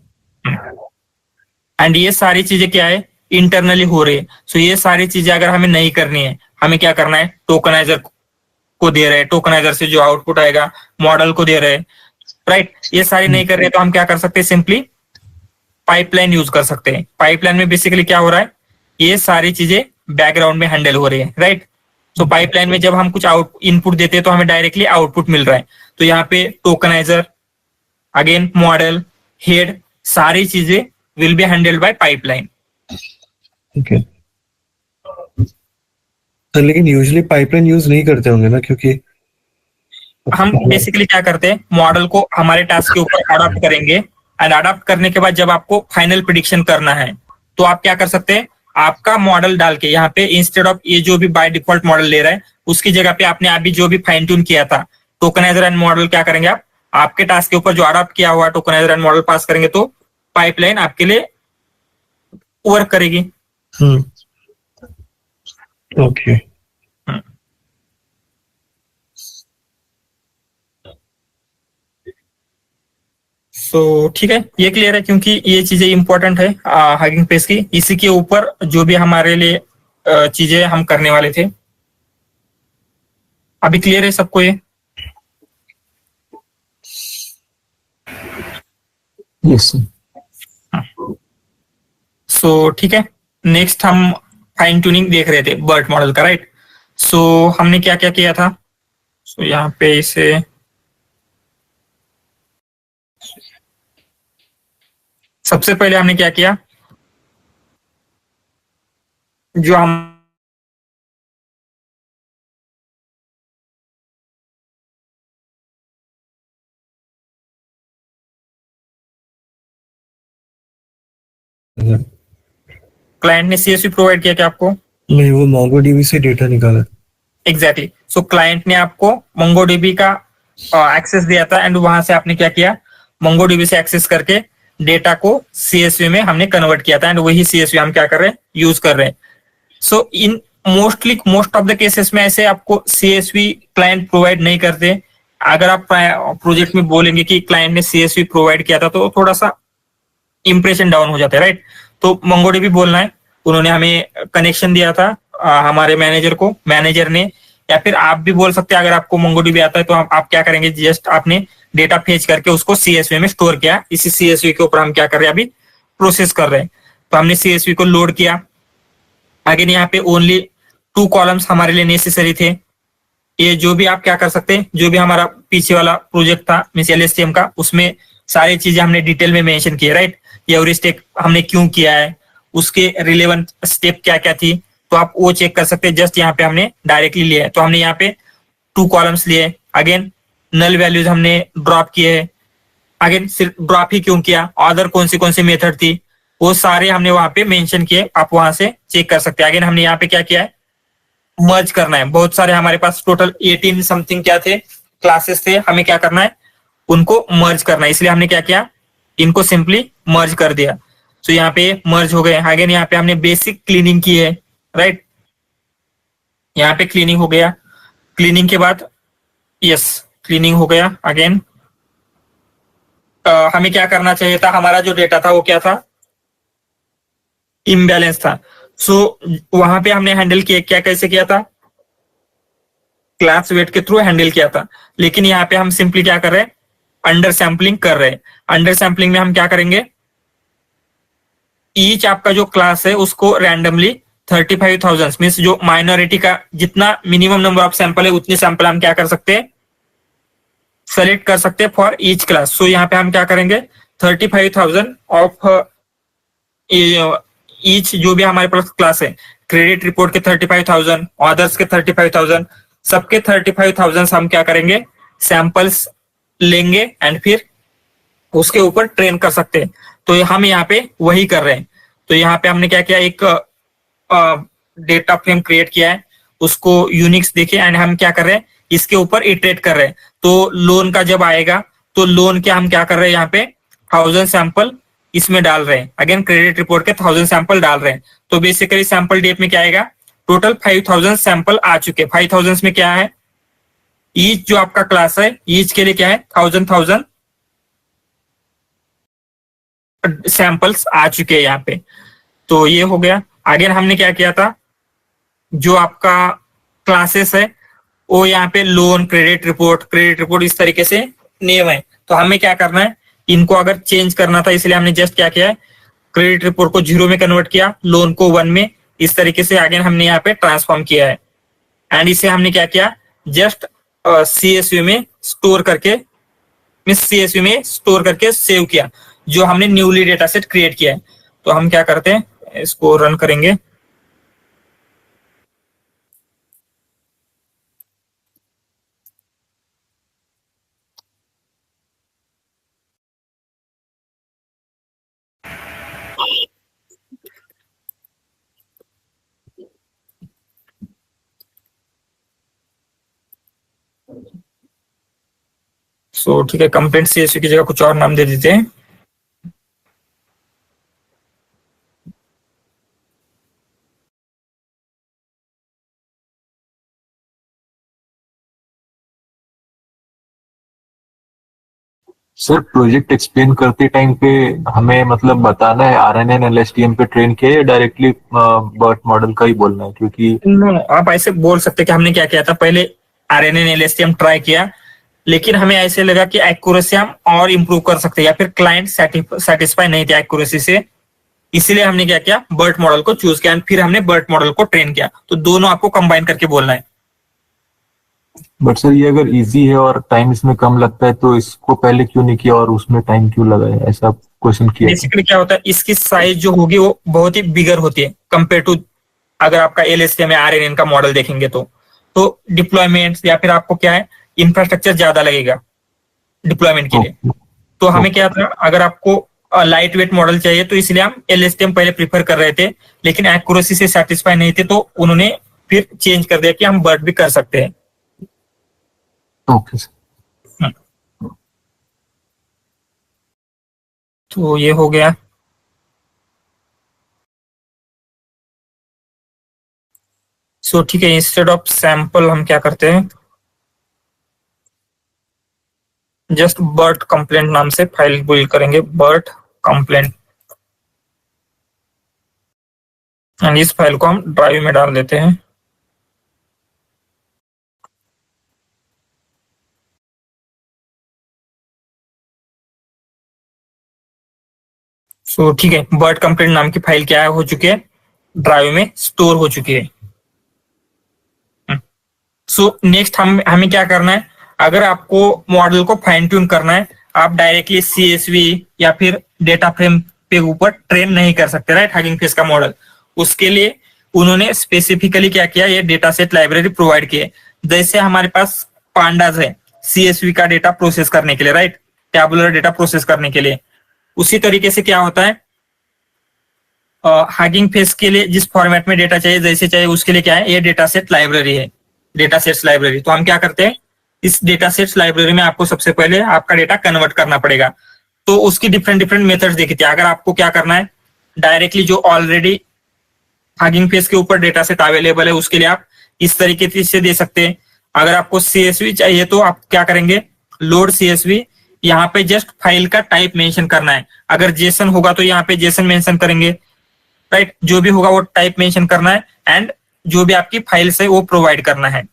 [SPEAKER 1] And ये सारी चीजें क्या है, इंटरनली हो रही है। सो ये सारी चीजें अगर हमें नहीं करनी है, हमें क्या करना है, टोकनाइजर को दे रहे हैं, टोकनाइजर से जो आउटपुट आएगा मॉडल को दे रहे हैं, राइट? ये सारी नहीं कर रहे तो हम क्या कर सकते हैं, सिंपली पाइपलाइन यूज कर सकते हैं। पाइपलाइन में बेसिकली क्या हो रहा है, ये सारी चीजें बैकग्राउंड में हैंडल हो रही है, राइट? तो पाइपलाइन में जब हम कुछ इनपुट देते हैं तो हमें डायरेक्टली आउटपुट मिल रहा है। तो यहाँ पे टोकनाइजर, अगेन मॉडल, हेड, सारी चीजें will be handled by pipeline.
[SPEAKER 7] Okay. तो लेकिन यूजुअली पाइपलाइन यूज नहीं करते होंगे ना, क्योंकि
[SPEAKER 1] हम बेसिकली क्या करते हैं, मॉडल को हमारे टास्क के ऊपर अडॉप्ट करेंगे, एंड अडॉप्ट करने के बाद जब आपको फाइनल प्रेडिक्शन करना है तो आप क्या कर सकते हैं, आपका मॉडल डाल के यहाँ पे इंस्टेड ऑफ ये जो भी बाय डिफॉल्ट मॉडल ले रहा है उसकी जगह पे आपने अभी जो भी फाइन ट्यून किया था टोकनाइजर एंड मॉडल, क्या करेंगे आप, आपके टास्क के ऊपर जो अडॉप्ट किया हुआ टोकनाइजर एंड मॉडल पास करेंगे तो पाइपलाइन आपके लिए वर्क करेगी।
[SPEAKER 7] ओके।
[SPEAKER 1] सो ठीक है, ये क्लियर है, क्योंकि ये चीजें इंपॉर्टेंट है हगिंग फेस की। इसी के ऊपर जो भी हमारे लिए चीजें हम करने वाले थे, अभी क्लियर है सबको ये?
[SPEAKER 2] Yes sir.
[SPEAKER 1] सो ठीक है, नेक्स्ट हम फाइन ट्यूनिंग देख रहे थे बर्ट मॉडल का, राइट? सो हमने क्या क्या किया था, सो यहाँ पे इसे सबसे पहले हमने क्या किया, जो हम क्लाइंट ने सीएसवी प्रोवाइड किया क्या आपको?
[SPEAKER 7] नहीं, वो MongoDB से डेटा निकाला।
[SPEAKER 1] एग्जैक्टली। सो क्लाइंट ने आपको MongoDB का एक्सेस दिया था, एंड वहां से आपने क्या किया, MongoDB से एक्सेस करके डेटा को CSV में हमने कन्वर्ट किया था, एंड वही CSV हम क्या कर रहे हैं, यूज कर रहे हैं। So in most of the cases में ऐसे आपको CSV क्लाइंट प्रोवाइड नहीं करते। अगर आप प्रोजेक्ट में बोलेंगे कि क्लाइंट ने CSV प्रोवाइड किया था तो थोड़ा सा इंप्रेशन डाउन हो जाता है, राइट? तो MongoDB बोलना है, उन्होंने हमें कनेक्शन दिया था हमारे मैनेजर को, मैनेजर ने, या फिर आप भी बोल सकते हैं अगर आपको MongoDB आता है तो आप क्या करेंगे, जस्ट आपने डेटा फेच करके उसको CSV में स्टोर किया। इसी CSV के ऊपर हम क्या कर रहे हैं, अभी प्रोसेस कर रहे हैं। तो हमने CSV को लोड किया। अगेन यहाँ पे ओनली 2 कॉलम्स हमारे लिए नेसेसरी थे। ये जो भी आप क्या कर सकते हैं, जो भी हमारा पीछे वाला प्रोजेक्ट था मींस LSTM का, उसमें सारी चीजें हमने डिटेल में मेंशन की है, राइट। ये एवरेस्टेक हमने क्यों किया है, उसके रिलेवेंट स्टेप क्या क्या थी, तो आप वो चेक कर सकते हैं। जस्ट यहाँ पे हमने डायरेक्टली लिया है, तो हमने यहाँ पे 2 कॉलम्स लिए। अगेन नल वैल्यूज हमने ड्रॉप किए हैं। अगेन सिर्फ ड्रॉप ही क्यों किया, अदर कौन सी मेथड थी, वो सारे हमने वहां पे मेंशन किए, आप वहां से चेक कर सकते हैं। अगेन हमने यहाँ पे क्या किया है, मर्ज करना है। बहुत सारे हमारे पास टोटल 18 समथिंग क्या थे, क्लासेस थे, हमें क्या करना है, उनको मर्ज करना है। इसलिए हमने क्या किया, इनको सिंपली मर्ज कर दिया। तो यहाँ पे मर्ज हो गए। अगेन यहाँ पे हमने बेसिक क्लीनिंग की है, राइट। यहाँ पे क्लीनिंग हो गया। क्लीनिंग के बाद यस क्लीनिंग हो गया। अगेन हमें क्या करना चाहिए था, हमारा जो डेटा था वो क्या था, इम्बैलेंस था। सो वहां पे हमने हैंडल किया, क्या कैसे किया था, क्लास वेट के थ्रू हैंडल किया था। लेकिन यहाँ पे हम सिंपली क्या कर रहे हैं, अंडर सैम्पलिंग कर रहे हैं। अंडर सैम्पलिंग में हम क्या करेंगे, ईच आपका जो क्लास है उसको रैंडमली 35,000 मीन्स जो माइनॉरिटी का जितना मिनिमम नंबर ऑफ सैंपल है उतने सैंपल हम क्या कर सकते हैं, सेलेक्ट कर सकते हैं फॉर ईच क्लास। सो यहाँ पे हम क्या करेंगे, 35,000 ऑफ ईच जो भी हमारे पास क्लास है, क्रेडिट रिपोर्ट के 35,000, ऑदर्स के 35,000, सबके 35,000 हम क्या करेंगे, सैंपल्स लेंगे एंड फिर उसके ऊपर ट्रेन कर सकते हैं। तो हम यहाँ पे वही कर रहे हैं। तो यहाँ पे हमने क्या किया, एक डेटा फ्रेम क्रिएट किया है, उसको यूनिक्स देखे एंड हम क्या कर रहे हैं, इसके ऊपर इटरेट कर रहे हैं। तो लोन का जब आएगा तो लोन के हम क्या कर रहे हैं, यहाँ पे 1000 सैंपल इसमें डाल रहे हैं। अगेन क्रेडिट रिपोर्ट के 1000 सैंपल डाल रहे हैं। तो बेसिकली सैंपल डेट में क्या आएगा, टोटल 5000 सैंपल आ चुके। 5000 में क्या है, ईच जो आपका क्लास है, ईच के लिए क्या है, 1000 सैंपल्स आ चुके हैं यहाँ पे। तो ये हो गया। अगेन हमने क्या किया था, जो आपका क्लासेस है वो यहाँ पे लोन, क्रेडिट रिपोर्ट इस तरीके से नेम है। तो हमें क्या करना है, इनको अगर चेंज करना था, इसलिए हमने जस्ट क्या किया है, क्रेडिट रिपोर्ट को 0 में कन्वर्ट किया, लोन को 1 में, इस तरीके से अगेन हमने यहाँ पे ट्रांसफॉर्म किया है। एंड इसे हमने क्या किया, जस्ट CSV में स्टोर करके सेव किया, जो हमने न्यूली डेटा सेट क्रिएट किया है। तो हम क्या करते हैं, इसको रन करेंगे। सो ठीक है, कंप्लेंट CSV की जगह कुछ और नाम दे देते हैं।
[SPEAKER 8] सर प्रोजेक्ट एक्सप्लेन करते टाइम पे हमें मतलब बताना है RNN LSTM पे ट्रेन किया या डायरेक्टली बर्ट मॉडल का ही बोलना है, क्योंकि
[SPEAKER 1] नो, आप ऐसे बोल सकते हैं कि हमने क्या किया था, पहले RNN LSTM ट्राई किया, लेकिन हमें ऐसे लगा कि एक्यूरेसी हम और इम्प्रूव कर सकते हैं, या फिर क्लाइंट सेटिस्फाई नहीं थे एक्यूरेसी से, इसलिए हमने क्या किया, बर्ट मॉडल को चूज किया, फिर हमने बर्ट मॉडल को ट्रेन किया। तो दोनों आपको कंबाइन करके बोलना है।
[SPEAKER 8] बट सर ये अगर इजी है और टाइम इसमें कम लगता है तो इसको पहले क्यों नहीं किया और उसमें टाइम क्यों लगा है, ऐसा क्वेश्चन किया था।
[SPEAKER 1] बेसिकली क्या होता है, इसकी साइज जो होगी वो बहुत ही बिगर होती है कंपेयर टू अगर आपका LSTM या RNN का मॉडल देखेंगे तो डिप्लॉयमेंट या फिर आपको क्या है, इंफ्रास्ट्रक्चर ज्यादा लगेगा डिप्लॉयमेंट के लिए। तो हमें क्या था, अगर आपको लाइट वेट मॉडल चाहिए तो इसलिए हम LSTM पहले प्रीफर कर रहे थे, लेकिन एक्यूरेसी से सेटिस्फाई नहीं थे, तो उन्होंने फिर चेंज कर दिया कि हम बर्ट भी कर सकते हैं।
[SPEAKER 8] Okay sir.
[SPEAKER 1] तो ये हो गया। सो ठीक है, इंस्टेड ऑफ सैंपल हम क्या करते हैं, जस्ट बर्ट कंप्लेंट नाम से फाइल बिल्ड करेंगे, बर्ट कंप्लेंट, एंड इस फाइल को हम ड्राइव में डाल देते हैं। सो ठीक है, बर्ड कंप्लेंट नाम की फाइल क्या हो चुकी है, ड्राइव में स्टोर हो चुकी है। सो नेक्स्ट हमें क्या करना है, अगर आपको मॉडल को फाइन ट्यून करना है, आप डायरेक्टली CSV या फिर डेटा फ्रेम पे ऊपर ट्रेन नहीं कर सकते, राइट, हगिंग फेस का मॉडल। उसके लिए उन्होंने स्पेसिफिकली क्या किया, ये डेटा सेट लाइब्रेरी प्रोवाइड की है। जैसे हमारे पास पांडास है CSV का डेटा प्रोसेस करने के लिए, राइट, टैबुलर डेटा प्रोसेस करने के लिए, उसी तरीके से क्या होता है हगिंग फेस के लिए जिस फॉर्मेट में डेटा चाहिए, जैसे चाहिए, उसके लिए क्या है, ये डेटा सेट लाइब्रेरी है, डेटा सेट्स लाइब्रेरी। तो हम क्या करते हैं, इस डेटा सेट्स लाइब्रेरी में आपको सबसे पहले आपका डेटा कन्वर्ट करना पड़ेगा। तो उसकी डिफरेंट मेथड्स देखी थी। अगर आपको क्या करना है, डायरेक्टली जो ऑलरेडी हगिंग फेस के ऊपर डेटा सेट अवेलेबल है, उसके लिए आप इस तरीके से दे सकते हैं। अगर आपको CSV चाहिए तो आप क्या करेंगे, लोड CSV, यहाँ पे जस्ट फाइल का टाइप मेंशन करना है। अगर जेसन होगा तो यहाँ पे जेसन मेंशन करेंगे, राइट, जो भी होगा वो टाइप मेंशन करना है, एंड जो भी आपकी फाइल्स है वो प्रोवाइड करना है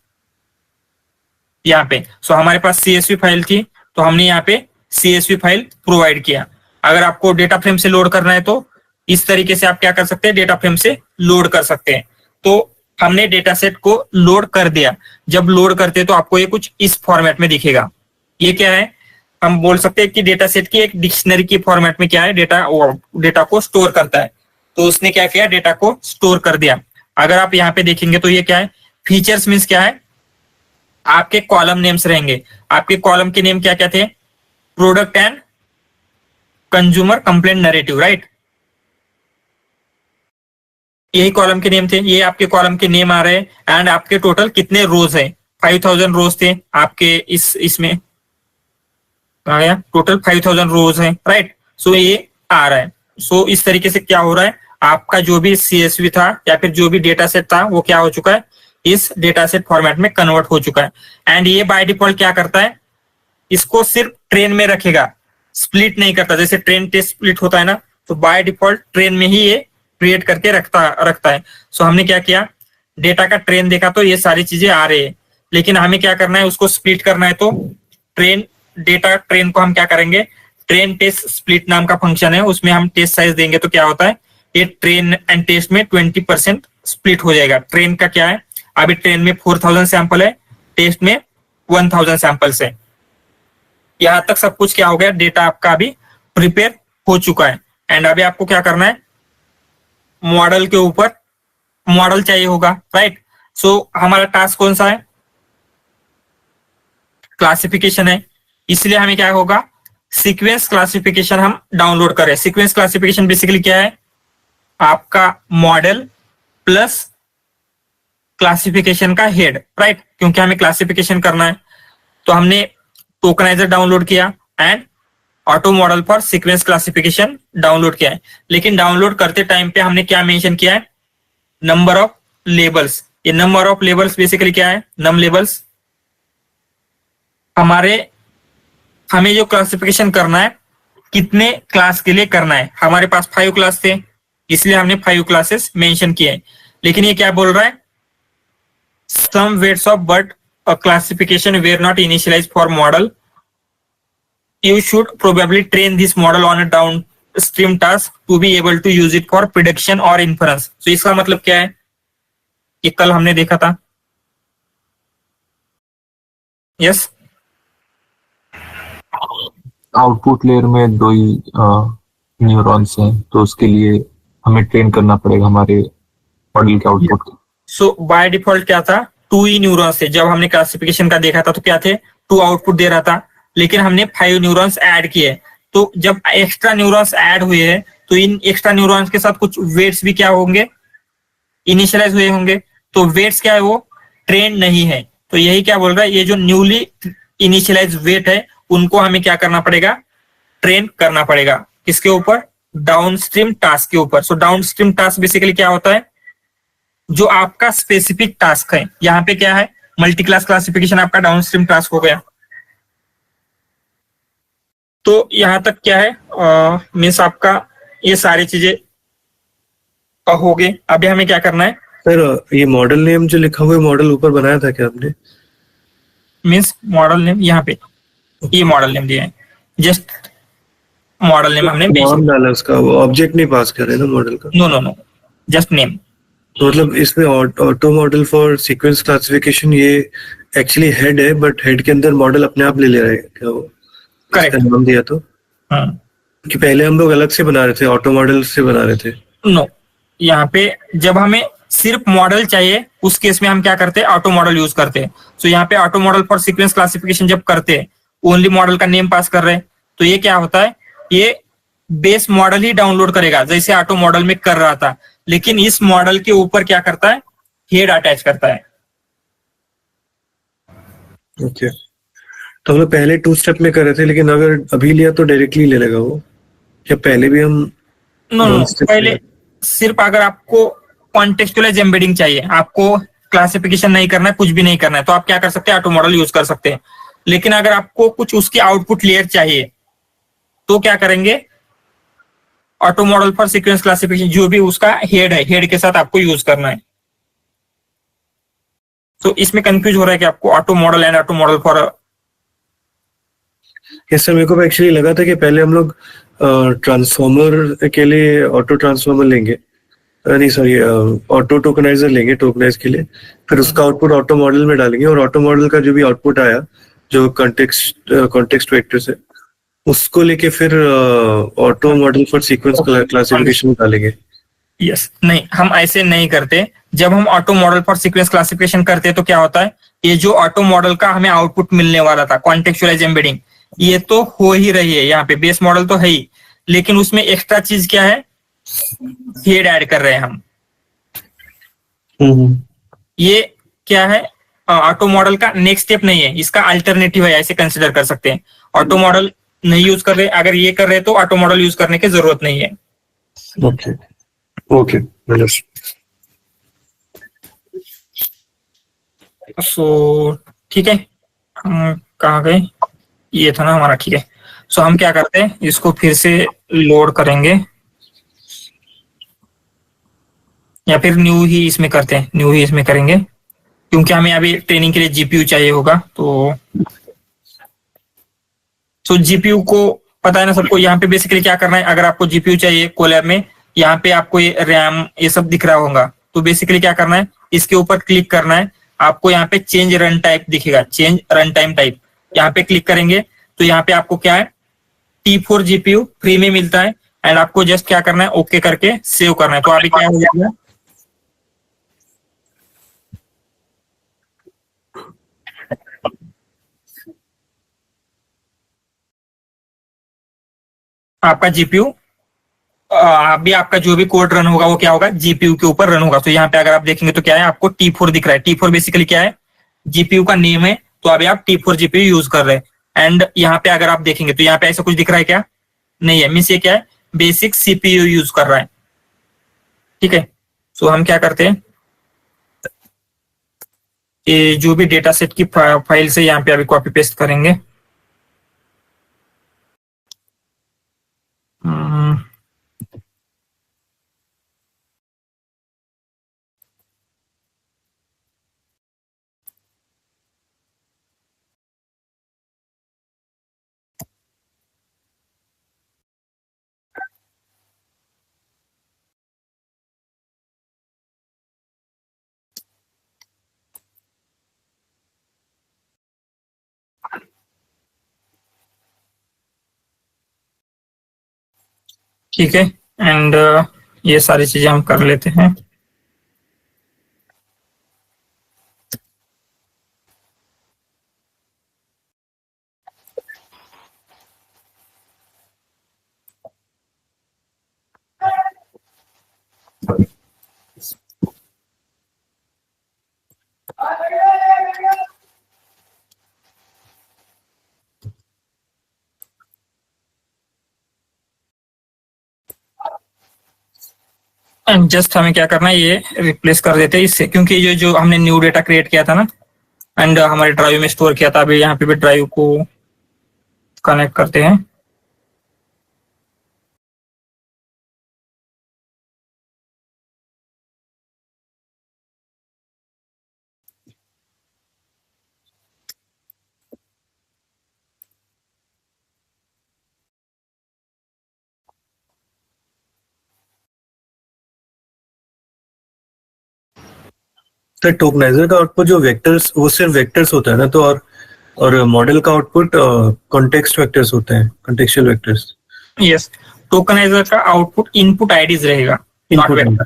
[SPEAKER 1] यहाँ पे। सो हमारे पास CSV फाइल थी तो हमने यहाँ पे CSV फाइल प्रोवाइड किया। अगर आपको डेटा फ्रेम से लोड करना है तो इस तरीके से आप क्या कर सकते हैं, डेटा फ्रेम से लोड कर सकते हैं। तो हमने डेटा सेट को लोड कर दिया। जब लोड करते हैं तो आपको ये कुछ इस फॉर्मेट में दिखेगा। ये क्या है, हम बोल सकते हैं कि डेटा सेट की एक डिक्शनरी की फॉर्मेट में क्या है, डेटा को स्टोर करता है। तो उसने क्या किया, डेटा को स्टोर कर दिया। अगर आप यहाँ पे देखेंगे तो ये क्या है, फीचर्स मीन्स क्या है, आपके कॉलम नेम्स रहेंगे। आपके कॉलम के नेम क्या क्या थे, product and consumer complaint narrative, right, यही कॉलम के नेम थे। ये आपके कॉलम के नेम आ रहे हैं एंड आपके टोटल कितने रोज है, 5000 रोज थे आपके इसमें आ गया, टोटल 5000 रोज है, राइट। सो ये आ रहा है। सो इस तरीके से क्या हो रहा है, आपका जो भी CSV था या फिर जो भी डेटा सेट था वो क्या हो चुका है, इस डेटा सेट फॉर्मेट में कन्वर्ट हो चुका है। एंड ये बाय डिफॉल्ट क्या करता है, इसको सिर्फ ट्रेन में रखेगा, स्प्लिट नहीं करता। जैसे ट्रेन टेस्ट स्प्लिट होता है ना, तो बाय डिफॉल्ट ट्रेन में ही ये क्रिएट करके रखता है। सो हमने क्या किया, डेटा का ट्रेन देखा तो ये सारी चीजें आ रही है, लेकिन हमें क्या करना है, उसको स्प्लिट करना है। तो डेटा ट्रेन को हम क्या करेंगे, ट्रेन टेस्ट स्प्लिट नाम का फंक्शन है, उसमें हम टेस्ट साइज देंगे तो क्या होता है, ये ट्रेन एंड टेस्ट में 20% स्प्लिट हो जाएगा। ट्रेन का क्या है, अभी ट्रेन में 4000 सैंपल है, टेस्ट में 1000 सैंपल्स है। यहां तक सब कुछ क्या हो गया, डेटा आपका अभी प्रिपेयर हो चुका है। एंड अभी आपको क्या करना है, मॉडल के ऊपर मॉडल चाहिए होगा, राइट। सो हमारा टास्क कौन सा है, क्लासिफिकेशन है, इसलिए हमें क्या होगा, सीक्वेंस क्लासिफिकेशन हम डाउनलोड करें। सीक्वेंस क्लासिफिकेशन बेसिकली क्या है, आपका मॉडल प्लस क्लासिफिकेशन का हेड, राइट, क्योंकि हमें क्लासिफिकेशन करना है। तो हमने टोकनाइजर डाउनलोड किया and auto model for sequence classification download किया है। लेकिन डाउनलोड करते टाइम पे हमने क्या मेंशन किया है, नंबर ऑफ लेबल्स। ये नंबर ऑफ लेबल्स बेसिकली क्या है, नम लेबल्स। हमें जो क्लासिफिकेशन करना है कितने क्लास के लिए करना है, हमारे पास 5 क्लास थे, इसलिए हमने 5 क्लासेस मेंशन किए हैं। लेकिन ये क्या बोल रहा है, some weights of but a classification were not initialized for model, you should probably train this model on a downstream task to be able to use it for prediction or inference। so इसका मतलब क्या है, ये कल हमने देखा था। Yes,
[SPEAKER 8] output layer में 2 ही न्यूरॉन्स हैं, तो उसके लिए हमें ट्रेन करना पड़ेगा हमारे मॉडल के आउटपुट को।
[SPEAKER 1] सो बाय डिफॉल्ट क्या था, 2 ही न्यूरॉन्स थे। जब हमने क्लासिफिकेशन का देखा था तो क्या थे, 2 आउटपुट दे रहा था, लेकिन हमने 5 न्यूरॉन्स ऐड किए। तो जब एक्स्ट्रा न्यूरॉन्स ऐड हुए हैं तो इन एक्स्ट्रा न्यूरॉन्स के साथ कुछ वेट्स भी क्या होंगे, इनिशियलाइज हुए होंगे। तो वेट्स क्या है, वो ट्रेन नहीं है। तो यही क्या बोल रहा है, ये जो न्यूली इनिशियलाइज वेट है उनको हमें क्या करना पड़ेगा, ट्रेन करना पड़ेगा। किसके ऊपर, डाउनस्ट्रीम टास्क के ऊपर। सो डाउनस्ट्रीम टास्क बेसिकली क्या होता है, जो आपका स्पेसिफिक टास्क है। यहाँ पे क्या है, मल्टी क्लास क्लासिफिकेशन आपका डाउनस्ट्रीम टास्क हो गया। तो यहां तक क्या है, मीन्स आपका ये सारी चीजें हो गई। अभी हमें क्या करना है,
[SPEAKER 7] सर ये मॉडल नेम जो लिखा हुआ है, मॉडल ऊपर बनाया था क्या आपने?
[SPEAKER 1] मीन्स मॉडल नेम यहाँ पे ये मॉडल नेम दिया है। जस्ट मॉडल नेम हमने
[SPEAKER 7] नाम डाला उसका, वो ऑब्जेक्ट नहीं पास कर रहे ना मॉडल का।
[SPEAKER 1] No no no, just name.
[SPEAKER 7] तो मतलब इसमें auto model for sequence classification ये एक्चुअली हेड है, बट हेड के अंदर मॉडल अपने आप ले ले रहा है क्या वो?
[SPEAKER 1] Correct.
[SPEAKER 7] इसका नाम दिया तो
[SPEAKER 1] हाँ,
[SPEAKER 7] कि पहले हम लोग अलग से बना रहे थे, ऑटो मॉडल से बना रहे थे।
[SPEAKER 1] नो, यहाँ पे जब हमें सिर्फ मॉडल चाहिए उस केस में हम क्या करते हैं, ऑटो मॉडल यूज करते हैं। सो यहाँ पे auto model for sequence classification जब करते हैं, ओनली मॉडल का नेम पास कर रहे हैं, तो ये क्या होता है, ये बेस मॉडल ही डाउनलोड करेगा जैसे ऑटो मॉडल में कर रहा था, लेकिन इस मॉडल के ऊपर क्या करता है, हेड अटैच करता है।
[SPEAKER 7] ओके, तो हम लोग पहले 2 स्टेप में कर रहे थे, लेकिन अगर अभी लिया तो डायरेक्टली ले लेगा वो, या पहले भी हम
[SPEAKER 1] नो नो,
[SPEAKER 7] 1 स्टेप
[SPEAKER 1] पहले सिर्फ अगर आपको कॉन्टेक्चुअलाइज एम्बेडिंग चाहिए, आपको क्लासिफिकेशन नहीं करना है, कुछ भी नहीं करना है, तो आप क्या कर सकते हैं, ऑटो मॉडल यूज कर सकते हैं। लेकिन अगर आपको कुछ उसके आउटपुट लेयर चाहिए तो क्या करेंगे, auto model for sequence classification जो भी उसका हेड है, हेड के साथ आपको यूज करना है। तो इसमें कंफ्यूज हो रहा है कि आपको auto model and auto model for.
[SPEAKER 7] Yes sir, मेरे को एक्चुअली लगा था कि पहले हम लोग ट्रांसफॉर्मर के लिए ऑटो ट्रांसफॉर्मर लेंगे, नहीं सॉरी, ऑटो टोकनाइजर लेंगे टोकनाइज के लिए, फिर उसका आउटपुट ऑटो मॉडल में डालेंगे, और ऑटो मॉडल का जो भी आउटपुट आया, जो कॉन्टेक्स्ट वेक्टर से, उसको लेके फिर auto model for sequence classification में डालेंगे।
[SPEAKER 1] यस, नहीं, हम ऐसे नहीं करते। जब हम auto model for sequence classification करते हैं तो क्या होता है, ये जो ऑटो मॉडल का हमें आउटपुट मिलने वाला था, कॉन्टेक्चुअलाइज एम्बेडिंग, ये तो हो ही रही है, यहाँ पे बेस मॉडल तो है ही, लेकिन उसमें एक्स्ट्रा चीज क्या है, हेड ऐड कर रहे हैं हम। ये क्या है, ऑटो मॉडल का नेक्स्ट स्टेप नहीं है, इसका अल्टरनेटिव है, ऐसे कंसिडर कर सकते हैं। ऑटो मॉडल नहीं यूज कर रहे, अगर ये कर रहे तो ऑटो मॉडल यूज करने की जरूरत नहीं है।
[SPEAKER 7] ओके ओके,
[SPEAKER 1] सो ठीक है, हम कहाँ गए, ये था ना हमारा, ठीक है। सो हम क्या करते हैं, इसको फिर से लोड करेंगे, या फिर न्यू ही इसमें करते हैं, न्यू ही इसमें करेंगे, क्योंकि हमें अभी ट्रेनिंग के लिए जीपीयू चाहिए होगा। तो जीपीयू को पता है ना सबको, यहाँ पे बेसिकली क्या करना है, अगर आपको जीपीयू चाहिए कोलैब में, यहाँ पे आपको ये रैम ये सब दिख रहा होगा, तो बेसिकली क्या करना है, इसके ऊपर क्लिक करना है, आपको यहाँ पे चेंज रन टाइप दिखेगा, चेंज रन टाइम टाइप, यहाँ पे क्लिक करेंगे तो यहाँ पे आपको क्या है, T4 जीपीयू फ्री में मिलता है, एंड आपको जस्ट क्या करना है, ओके करके सेव करना है। तो अभी क्या हो जाएगा, आपका जीपीयू, अभी आपका जो भी कोड रन होगा वो क्या होगा, जीपीयू के ऊपर रन होगा। तो यहाँ पे अगर आप देखेंगे तो क्या है, आपको T4 दिख रहा है। T4 बेसिकली क्या है, जीपीयू का नेम है, तो अभी आप T4 जीपीयू यूज कर रहे हैं। एंड यहाँ पे अगर आप देखेंगे तो यहाँ पे ऐसा कुछ दिख रहा है क्या, नहीं है, मीन्स ये क्या है, बेसिक सीपीयू यूज कर रहा है। ठीक है, सो हम क्या करते हैं, ये जो भी डेटा सेट की फाइल से यहाँ पे अभी कॉपी पेस्ट करेंगे। ठीक है, एंड ये सारी चीजें हम कर लेते हैं। एंड जस्ट हमें क्या करना है, ये रिप्लेस कर देते हैं इससे, क्योंकि ये जो हमने न्यू डेटा क्रिएट किया था ना, एंड हमारे ड्राइव में स्टोर किया था, अभी यहाँ पे भी ड्राइव को कनेक्ट करते हैं।
[SPEAKER 7] तो टोकनाइजर का आउटपुट जो वेक्टर्स, वो सिर्फ वेक्टर्स होता है ना, तो और मॉडल का आउटपुट कॉन्टेक्स्ट वेक्टर्स होते हैं, कॉन्टेक्सचुअल वेक्टर्स।
[SPEAKER 1] यस, टोकनाइजर का आउटपुट इनपुट आईडीज रहेगा, नॉट वेक्टर।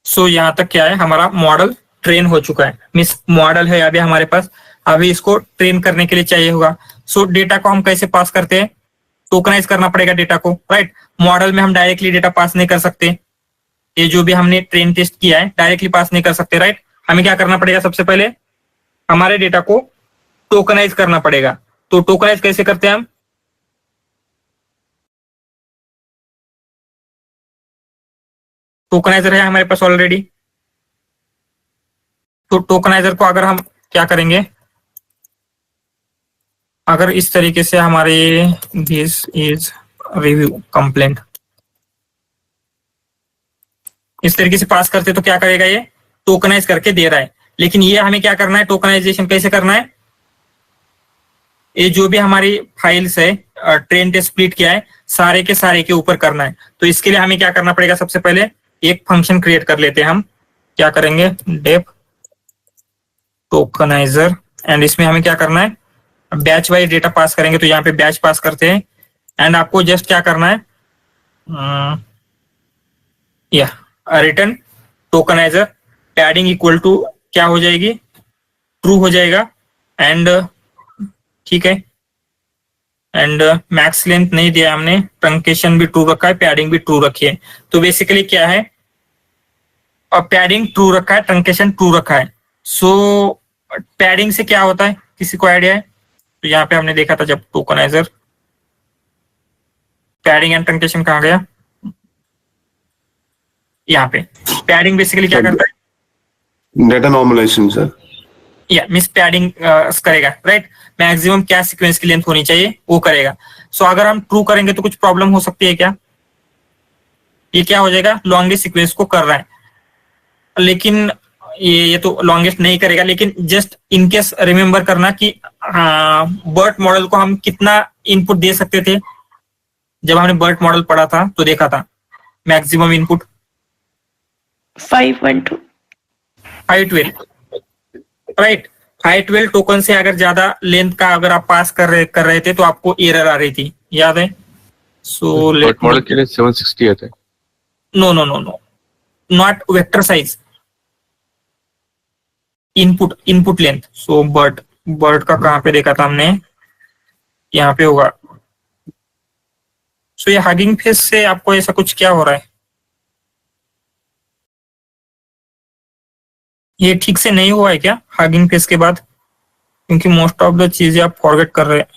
[SPEAKER 1] सो यहाँ तक क्या है, हमारा मॉडल ट्रेन हो चुका है, मीन्स मॉडल है अभी हमारे पास, अभी इसको ट्रेन करने के लिए चाहिए होगा। सो डेटा को हम कैसे पास करते हैं, टोकनाइज करना पड़ेगा डेटा को, राइट। मॉडल में हम डायरेक्टली डेटा पास नहीं कर सकते, ये जो भी हमने ट्रेन टेस्ट किया है डायरेक्टली पास नहीं कर सकते, राइट। हमें क्या करना पड़ेगा, सबसे पहले हमारे डेटा को टोकनाइज करना पड़ेगा। तो टोकनाइज कैसे करते हैं हम, टोकनाइजर है हमारे पास ऑलरेडी। तो टोकनाइजर को अगर हम क्या करेंगे, अगर इस तरीके से हमारे दिस इज रिव्यू कंप्लेंट इस तरीके से पास करते तो क्या करेगा, ये टोकनाइज करके दे रहा है। लेकिन ये हमें क्या करना है, टोकनाइजेशन कैसे करना है, ये जो भी हमारी फाइल्स है ट्रेन टेस्ट स्प्लिट किया है सारे के सारे के ऊपर करना है। तो इसके लिए हमें क्या करना पड़ेगा, सबसे पहले एक फंक्शन क्रिएट कर लेते हैं हम। क्या करेंगे, डेफ टोकनाइजर, एंड इसमें हमें क्या करना है, बैच वाइज डेटा पास करेंगे। तो यहाँ पे बैच पास करते हैं, एंड आपको जस्ट क्या करना है, या return tokeniser padding equal to क्या हो जाएगी, ट्रू हो जाएगा। एंड ठीक है, एंड मैक्स लेंथ नहीं दिया हमने, ट्रंकेशन भी ट्रू रखा है, पैडिंग भी ट्रू रखी है। तो बेसिकली क्या है, और पैडिंग ट्रू रखा है, ट्रंकेशन ट्रू रखा है। सो पैडिंग से क्या होता है, किसी को आइडिया है? तो यहाँ पे हमने देखा था जब टोकनाइजर, पैडिंग एंड ट्रंकेशन कहाँ गया, यहाँ पे। पैडिंग बेसिकली क्या करता है,
[SPEAKER 9] डेटा नॉर्मलाइजेशन सर,
[SPEAKER 1] या मिस पैडिंग करेगा, राइट। मैक्सिमम क्या सीक्वेंस की लेंथ होनी चाहिए वो करेगा। सो अगर हम ट्रू करेंगे तो कुछ प्रॉब्लम हो सकती है क्या, ये क्या हो जाएगा, लॉन्गेस्ट सीक्वेंस को कर रहा है, लेकिन ये तो लॉन्गेस्ट नहीं करेगा। लेकिन जस्ट इनकेस रिमेम्बर करना कि बर्ट मॉडल को हम कितना इनपुट दे सकते थे। जब हमने बर्ट मॉडल पढ़ा था तो देखा था मैक्सिमम इनपुट
[SPEAKER 5] 512,
[SPEAKER 1] 512, राइट। 512 टोकन से अगर ज्यादा लेंथ का अगर आप पास कर रहे थे तो आपको एरर आ रही थी, याद है? सो
[SPEAKER 6] बर्ट मॉडल के लिए 760 आते हैं।
[SPEAKER 1] No no no no, not vector size, input length. So BERT का कहां पे देखा था हमने, यहाँ पे होगा। सो ये हगिंग फेस से आपको ऐसा कुछ क्या हो रहा है, ये ठीक से नहीं हुआ है क्या हगिंग फेस के बाद? क्योंकि मोस्ट ऑफ द चीजें आप फॉरगेट कर रहे हैं।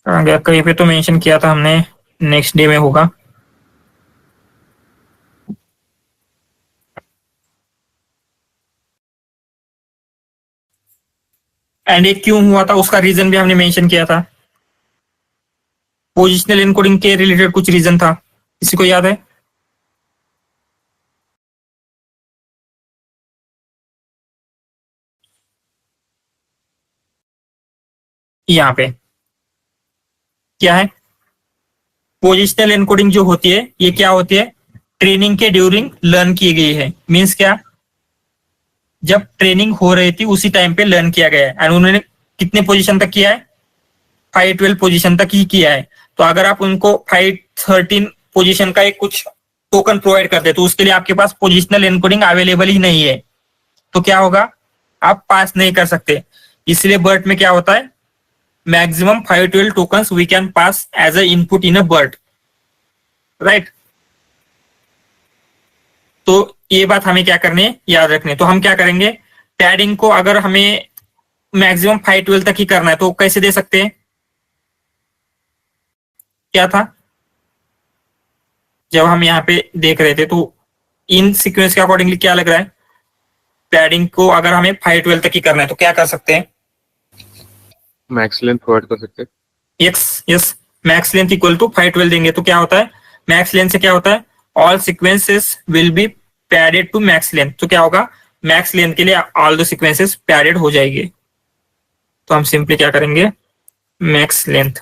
[SPEAKER 1] कहाँ गया, कहीं पे तो मेंशन किया था हमने, नेक्स्ट डे में होगा। एंड ये क्यों हुआ था उसका रीजन भी हमने मेंशन किया था। पोजिशनल इनकोडिंग के रिलेटेड कुछ रीजन था, किसी को याद है? यहाँ पे क्या है, पोजिशनल एनकोडिंग जो होती है ये क्या होती है, ट्रेनिंग के ड्यूरिंग लर्न की गई है। मींस क्या, जब ट्रेनिंग हो रही थी उसी टाइम पे लर्न किया गया है। एंड उन्होंने कितने पोजीशन तक किया है, 512 पोजीशन तक ही किया है। तो अगर आप उनको 513 पोजीशन का एक कुछ टोकन प्रोवाइड करते तो उसके लिए आपके पास पोजिशनल एनकोडिंग अवेलेबल ही नहीं है, तो क्या होगा, आप पास नहीं कर सकते। इसलिए बर्ट में क्या होता है, maximum 512 tokens we can pass as a input in a BERT, right. तो ये बात हमें क्या करनी है, याद रखनी है। तो हम क्या करेंगे, पैडिंग को अगर हमें मैक्सिमम 512 तक ही करना है तो कैसे दे सकते हैं, क्या था जब हम यहाँ पे देख रहे थे, तो इन सीक्वेंस के अकॉर्डिंगली क्या लग रहा है, पैडिंग को अगर हमें 512 तक ही करना है तो क्या कर सकते हैं,
[SPEAKER 6] मैक्स लेंथ प्रोवाइड कर सकते हैं।
[SPEAKER 1] Yes, max length equal to 512 देंगे तो क्या होता है, मैक्स लेंथ से क्या होता है, all sequences will be padded to max length. तो क्या होगा, मैक्स लेंथ के लिए ऑल द सीक्वेंसेस पैडेड हो जाएंगे। तो हम सिंपली क्या करेंगे, मैक्स लेंथ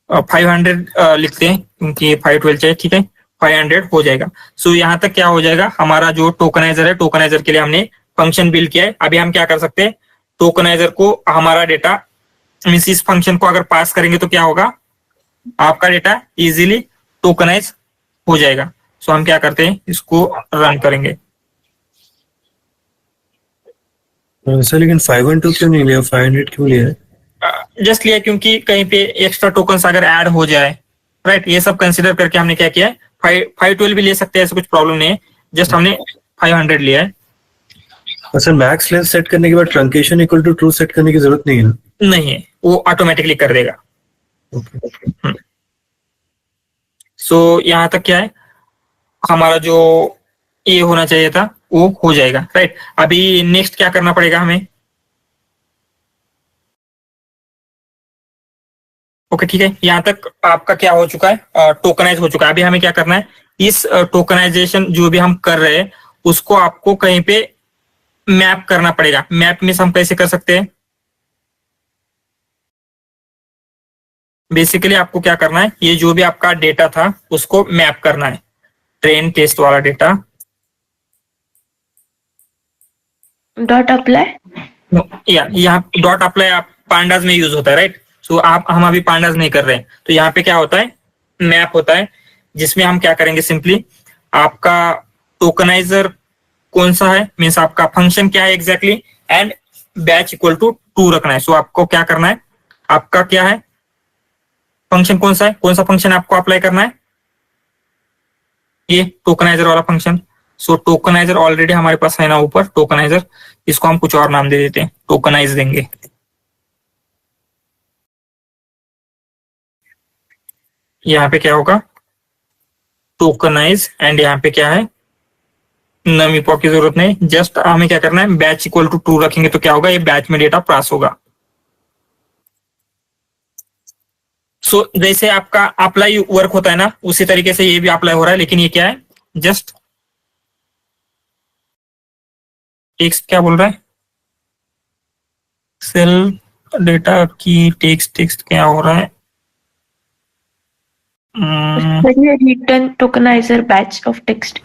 [SPEAKER 1] 500 लिखते हैं क्योंकि 512 चाहिए, ठीक है 500 हो जाएगा। सो यहाँ तक क्या हो जाएगा, हमारा जो टोकनाइजर है, टोकनाइजर के लिए हमने फंक्शन बिल्ड किया है। अभी हम क्या कर सकते हैं, टोकनाइजर को हमारा डेटा मीन्स इस फंक्शन को अगर पास करेंगे तो क्या होगा, आपका डेटा इजीली टोकनाइज हो जाएगा। सो हम क्या करते हैं, इसको रन करेंगे।
[SPEAKER 7] सर लेकिन 512 क्यों नहीं लिया, 500 क्यों लिया है?
[SPEAKER 1] जस्ट लिया क्योंकि कहीं पे एक्स्ट्रा टोकन्स अगर ऐड हो जाए, राइट, ये सब कंसीडर करके हमने क्या किया है, 512 भी ले सकते हैं, ऐसा कुछ प्रॉब्लम नहीं है, जस्ट हमने 500 लिया है।
[SPEAKER 7] और सर मैक्स लेंथ सेट करने के बाद truncation equal to true set करने की जरूरत नहीं है?
[SPEAKER 1] नहीं है, वो ऑटोमेटिकली कर देगा। सो यहाँ तक क्या है, हमारा जो ये होना चाहिए था वो हो जाएगा, राइट। अभी नेक्स्ट क्या करना पड़ेगा हमें, ओके ठीक है, यहाँ तक आपका क्या हो चुका है, टोकनाइज हो चुका है। अभी हमें क्या करना है, इस टोकनाइजेशन जो भी हम कर रहे हैं उसको आपको कहीं पे मैप करना पड़ेगा। मैप में हम कैसे कर सकते हैं, बेसिकली आपको क्या करना है, ये जो भी आपका डेटा था उसको मैप करना है, ट्रेन टेस्ट वाला डेटा।
[SPEAKER 5] डॉट अप्लाई,
[SPEAKER 1] यहाँ डॉट अप्लाई आप पांडास में यूज होता है, राइट। सो आप हम अभी पांडास नहीं कर रहे हैं, तो यहाँ पे क्या होता है, मैप होता है, जिसमें हम क्या करेंगे, सिंपली आपका टोकनाइजर कौन सा है, मीन्स आपका फंक्शन क्या है exactly, and batch equal to 2 रखना है। सो आपको क्या करना है, आपका क्या है फंक्शन, कौन सा है, कौन सा फंक्शन आपको अप्लाई करना है, ये टोकनाइजर वाला फंक्शन। सो टोकनाइजर ऑलरेडी हमारे पास है ना ऊपर, टोकनाइजर, इसको हम कुछ और नाम दे देते हैं, टोकनाइज देंगे। यहाँ पे क्या होगा, टोकनाइज, एंड यहाँ पे क्या है, नम इपॉक की जरूरत नहीं, जस्ट हमें क्या करना है, बैच इक्वल टू 2 रखेंगे तो क्या होगा, ये बैच में डेटा पास होगा। सो जैसे आपका अप्लाई वर्क होता है ना, उसी तरीके से ये भी अप्लाई हो रहा है, लेकिन ये क्या है, जस्ट टेक्स्ट क्या बोल रहा है, सेल डेटा की टेक्स्ट क्या हो रहा है,
[SPEAKER 5] return tokenizer batch of text.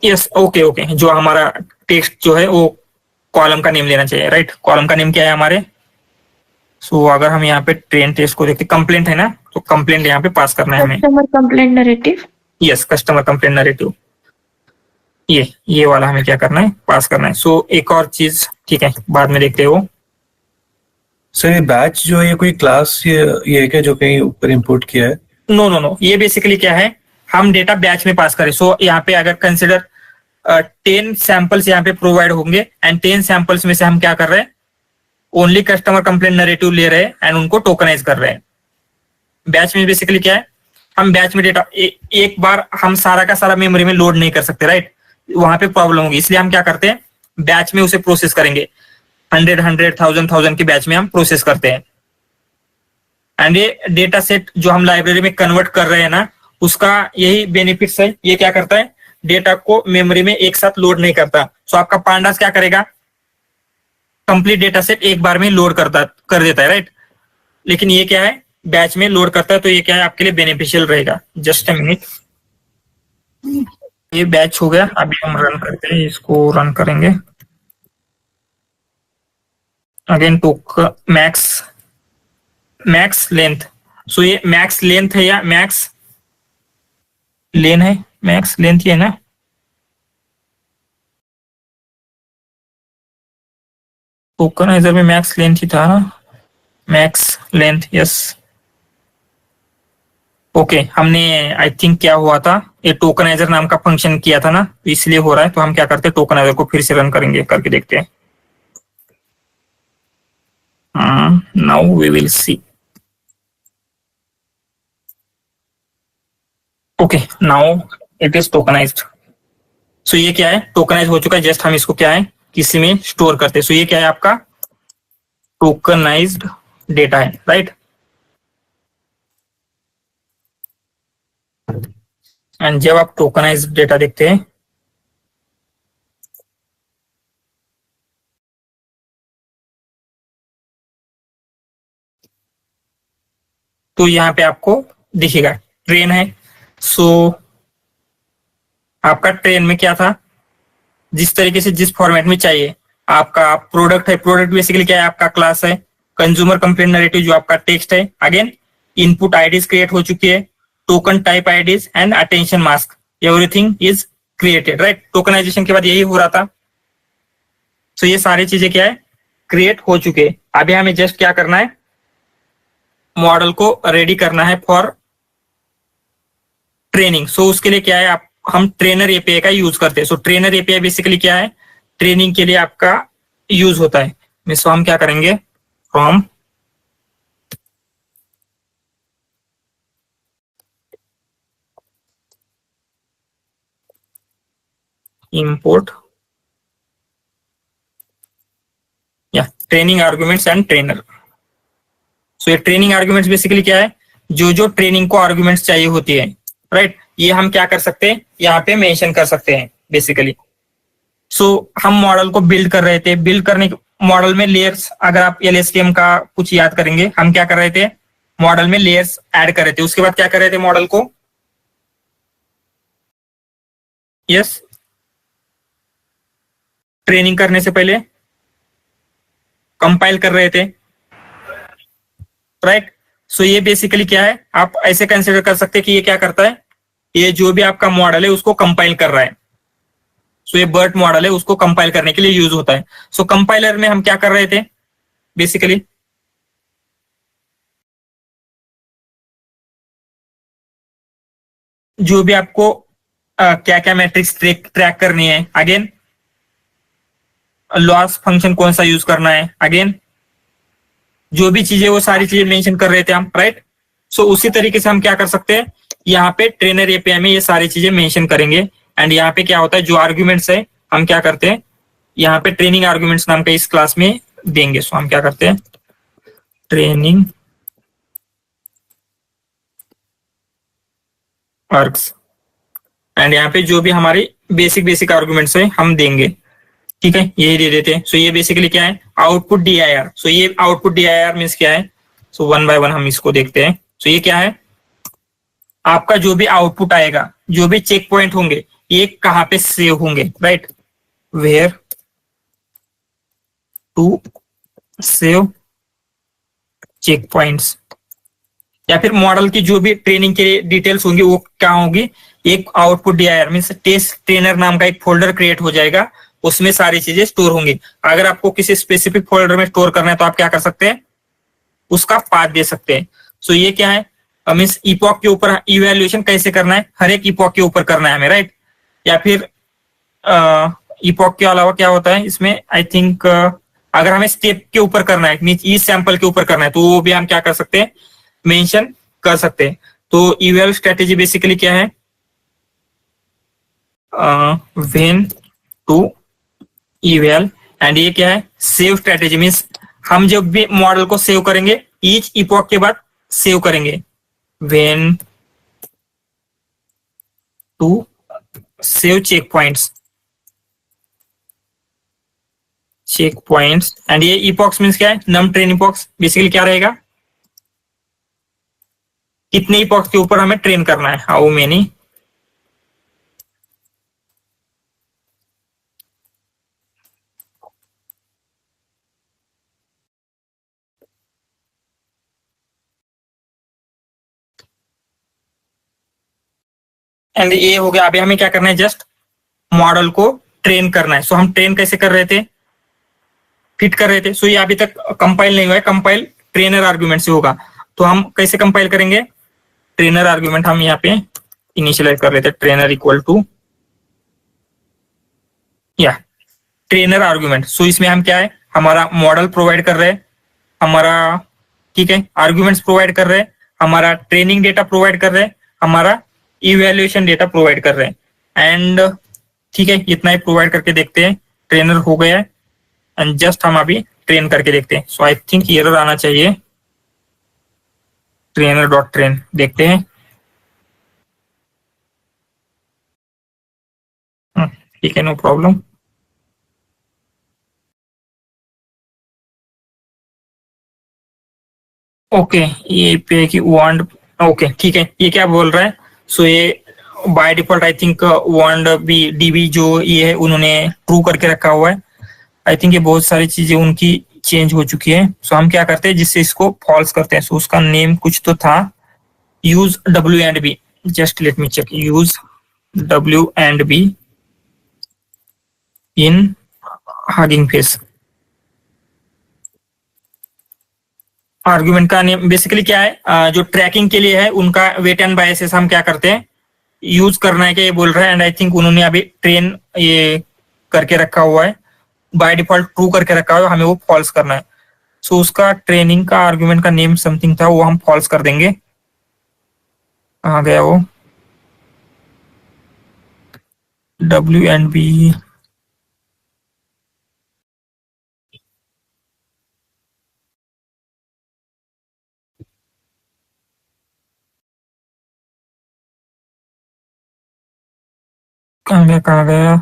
[SPEAKER 1] Yes okay, जो हमारा टेक्स्ट जो है वो कॉलम का नेम लेना चाहिए, राइट। कॉलम का नेम क्या है हमारे, सो अगर हम यहाँ पे ट्रेन टेस्ट को देखते, कंप्लेंट है ना, तो कंप्लेंट यहाँ पे पास करना है हमें।
[SPEAKER 5] Customer complaint narrative,
[SPEAKER 1] yes, customer complaint narrative, ये वाला हमें क्या करना है, पास करना है। सो एक और चीज, ठीक है, बाद में देखते हो।
[SPEAKER 7] सर ये बैच जो है, ये कोई क्लास ये है क्या जो कहीं ऊपर इंपोर्ट किया है?
[SPEAKER 1] नो, ये बेसिकली क्या है, हम डेटा बैच में पास करें। सो यहाँ पे अगर कंसिडर 10 सैंपल्स यहाँ पे प्रोवाइड होंगे, एंड 10 सैंपल्स में से हम क्या कर रहे हैं, ओनली कस्टमर कंप्लेंट नरेटिव ले रहे हैं एंड उनको टोकनाइज कर रहे हैं। बैच में बेसिकली क्या है, हम बैच में डेटा एक बार हम सारा का सारा मेमोरी में लोड नहीं कर सकते, राइट, वहां पे प्रॉब्लम होगी, इसलिए हम क्या करते हैं, बैच में उसे प्रोसेस करेंगे, 100 1000 की बैच में हम प्रोसेस करते हैं। एंड ये डेटा सेट जो हम लाइब्रेरी में कन्वर्ट कर रहे हैं ना, उसका यही बेनिफिट्स है, ये क्या करता है, डेटा को मेमोरी में एक साथ लोड नहीं करता। सो आपका पांडास क्या करेगा, कंप्लीट डेटा सेट एक बार में लोड कर देता है, राइट। लेकिन ये क्या है, बैच में लोड करता है, तो ये क्या है, आपके लिए बेनिफिशियल रहेगा। जस्ट अ मिनट, ये बैच हो गया, अभी हम रन करते हैं, इसको रन करेंगे अगेन। मैक्स लेंथ, सो ये मैक्स लेंथ है या मैक्स लेन है, मैक्स लेंथ ही है ना, टोकनाइजर में मैक्स लेंथ ही था ना, मैक्स लेंथ, यस ओके। हमने आई थिंक क्या हुआ था, ये टोकनाइजर नाम का फंक्शन किया था ना, तो इसलिए हो रहा है। तो हम क्या करते हैं, टोकनाइजर को फिर से रन करेंगे, करके देखते हैं। Now we will see, okay now it is tokenized. So ये क्या है, टोकनाइज हो चुका है, जस्ट हम इसको क्या है, किसी में स्टोर करते हैं। सो ये क्या है, आपका टोकनाइज्ड डेटा है, राइट। एंड जब आप टोकनाइज्ड डेटा देखते हैं, तो यहाँ पे आपको दिखेगा ट्रेन है। सो आपका ट्रेन में क्या था, जिस तरीके से जिस फॉर्मेट में चाहिए आपका प्रोडक्ट है। प्रोडक्ट बेसिकली क्या है, आपका क्लास है। कंज्यूमर कंप्लेंट नरेटिव जो आपका टेक्स्ट है। अगेन इनपुट आईडीज क्रिएट हो चुकी है, token type IDs and attention mask, everything is created, right. Tokenization के बाद यही हो रहा था। सो ये सारी चीजें क्या है, क्रिएट हो चुके हैं। अभी हमें जस्ट क्या करना है, मॉडल को रेडी करना है फॉर ट्रेनिंग। सो उसके लिए क्या है, हम ट्रेनर एपीआई का यूज करते हैं। सो ट्रेनर एपीआई बेसिकली क्या है, ट्रेनिंग के लिए आपका यूज होता है। सो हम क्या करेंगे, फ्रॉम इंपोर्ट या ट्रेनिंग आर्गुमेंट्स एंड ट्रेनर। सो ये ट्रेनिंग आर्गुमेंट्स बेसिकली क्या है, जो जो ट्रेनिंग को आर्गुमेंट्स चाहिए होती है, राइट। ये हम क्या कर सकते हैं, यहाँ पे मेंशन कर सकते हैं बेसिकली। सो हम मॉडल को बिल्ड कर रहे थे। बिल्ड करने मॉडल में लेयर्स, अगर आप एलएसटीएम का कुछ याद करेंगे, हम क्या कर रहे थे, मॉडल में लेयर्स ऐड कर रहे थे। उसके बाद क्या कर रहे थे, मॉडल को यस ट्रेनिंग करने से पहले कंपाइल कर रहे थे, राइट। सो ये बेसिकली क्या है, आप ऐसे कंसिडर कर सकते हैं कि ये क्या करता है, ये जो भी आपका मॉडल है उसको कंपाइल कर रहा है। सो ये बर्ट मॉडल है, उसको कंपाइल करने के लिए यूज होता है। सो कंपाइलर में हम क्या कर रहे थे, बेसिकली जो भी आपको क्या क्या मैट्रिक्स ट्रैक करनी है, अगेन लॉस फंक्शन कौन सा यूज करना है, अगेन जो भी चीजें वो सारी चीजें मेंशन कर रहे थे हम, राइट। सो उसी तरीके से हम क्या कर सकते हैं, यहाँ पे ट्रेनर एपीआई में ये सारी चीजें मेंशन करेंगे। एंड यहाँ पे क्या होता है, जो आर्ग्यूमेंट्स है हम क्या करते हैं, यहाँ पे ट्रेनिंग आर्ग्यूमेंट्स नाम का इस क्लास में देंगे। सो हम क्या करते हैं, ट्रेनिंग आर्ग्स, एंड यहाँ पे जो भी हमारी बेसिक आर्ग्यूमेंट्स है हम देंगे, ठीक है, यही दे देते हैं। सो ये बेसिकली क्या है, आउटपुट डीआईआर। सो ये आउटपुट डीआईआर मीन्स क्या है, सो वन बाय वन हम इसको देखते हैं। सो ये क्या है, आपका जो भी आउटपुट आएगा, जो भी चेक पॉइंट होंगे, ये कहाँ पे सेव होंगे, right, where to save checkpoints, या फिर मॉडल की जो भी ट्रेनिंग के डिटेल्स होंगी वो क्या होगी, एक output DIR means test trainer नाम का एक फोल्डर क्रिएट हो जाएगा, उसमें सारी चीजें स्टोर होंगी। अगर आपको किसी स्पेसिफिक फोल्डर में स्टोर करना है तो आप क्या कर सकते हैं, उसका पाथ दे सकते हैं। सो ये क्या है, मीन्स इपॉक के ऊपर इवैल्यूएशन कैसे करना है, हर एक इपॉक के ऊपर करना है हमें, राइट। या फिर इपॉक के अलावा क्या होता है इसमें, आई थिंक अगर हमें स्टेप के ऊपर करना है, मीन्स ई सैंपल के ऊपर करना है, तो वो भी हम क्या कर सकते हैं, मेंशन कर सकते हैं। तो इवैल स्ट्रेटेजी बेसिकली क्या है, व्हेन टू इवैल, एंड ये क्या है, सेव स्ट्रेटेजी मीन्स हम जब भी मॉडल को सेव करेंगे, ईच इपॉक के बाद सेव करेंगे, when to save checkpoints and ये इपॉक्स मीन्स क्या है, नम ट्रेन इपॉक्स। बेसिकली क्या रहेगा, कितने इपॉक्स के ऊपर हमें ट्रेन करना है, हाउ मेनी एंड ये हो गया। अभी हमें क्या करना है, जस्ट मॉडल को ट्रेन करना है। सो हम ट्रेन कैसे कर रहे थे, फिट कर रहे थे। सो ये अभी तक कंपाइल नहीं हुआ है, कंपाइल ट्रेनर आर्ग्यूमेंट से होगा। तो हम कैसे कंपाइल करेंगे, ट्रेनर आर्ग्यूमेंट हम यहाँ पे इनिशियलाइज कर रहे थे, ट्रेनर इक्वल टू या ट्रेनर आर्ग्यूमेंट। सो इसमें हम क्या है, हमारा मॉडल प्रोवाइड कर रहे हैं, हमारा ठीक है आर्ग्यूमेंट्स प्रोवाइड कर रहे हैं, हमारा ट्रेनिंग डेटा प्रोवाइड कर रहे हैं, हमारा इवैल्यूएशन डेटा प्रोवाइड कर रहे हैं। एंड ठीक है, इतना ही प्रोवाइड करके देखते हैं, ट्रेनर हो गया है। एंड जस्ट हम अभी ट्रेन करके देखते हैं। सो आई थिंक एरर आना चाहिए, ट्रेनर डॉट ट्रेन देखते हैं। ठीक है, नो प्रॉब्लम। ओके, ये पे कि वांड, ओके ठीक है, ये क्या बोल रहा है? सो ये by default I think wandb DB जो ये है उन्होंने ट्रू करके रखा हुआ है। आई थिंक ये बहुत सारी चीजें उनकी चेंज हो चुकी है। सो हम क्या करते हैं, जिससे इसको फॉल्स करते हैं। सो उसका नेम कुछ तो था, use W and B, just let me check, use W and B in Hugging Face. Argument का नेम बेसिकली क्या है, जो ट्रैकिंग के लिए है उनका वेट एंड बायसेस हम क्या करते हैं, यूज करना है, क्या ये बोल रहा है। एंड आई थिंक उन्होंने अभी ट्रेन ये करके रखा हुआ है, बाय डिफॉल्ट ट्रू करके रखा हुआ है, हमें वो फॉल्स करना है। सो उसका ट्रेनिंग का आर्गुमेंट का नेम समथिंग था, वो हम फॉल्स कर देंगे। कहाँ गया वो, डब्ल्यू एंड बी, कहाँ गया कहाँ गया,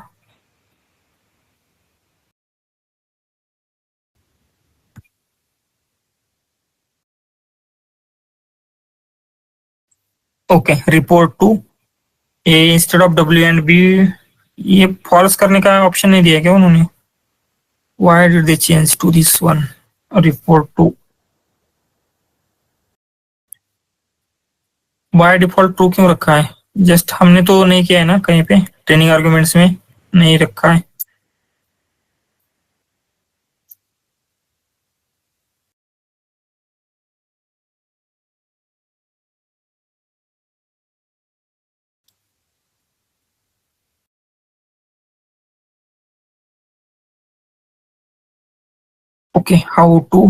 [SPEAKER 1] okay report to a instead of W and B. ये फॉल्स करने का ऑप्शन नहीं दिया क्या उन्होंने? Why did they change to this one, report to, by default true क्यों रखा है? जस्ट हमने तो नहीं किया है ना कहीं पे, ट्रेनिंग आर्गुमेंट्स में नहीं रखा है। Okay, how to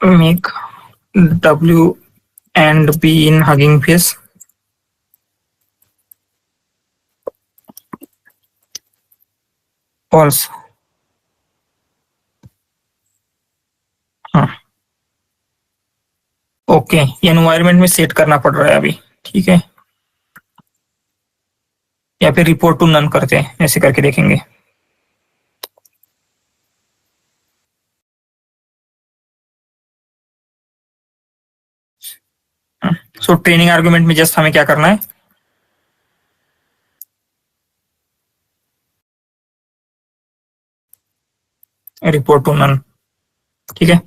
[SPEAKER 1] make W and B in Hugging Face, false. हाँ ओके, ये एनवायरनमेंट में सेट करना पड़ रहा है अभी, ठीक है। या फिर रिपोर्ट टू नन करते हैं, ऐसे करके देखेंगे। सो ट्रेनिंग आर्गुमेंट में जस्ट हमें क्या करना है, रिपोर्ट टू नन, ठीक है।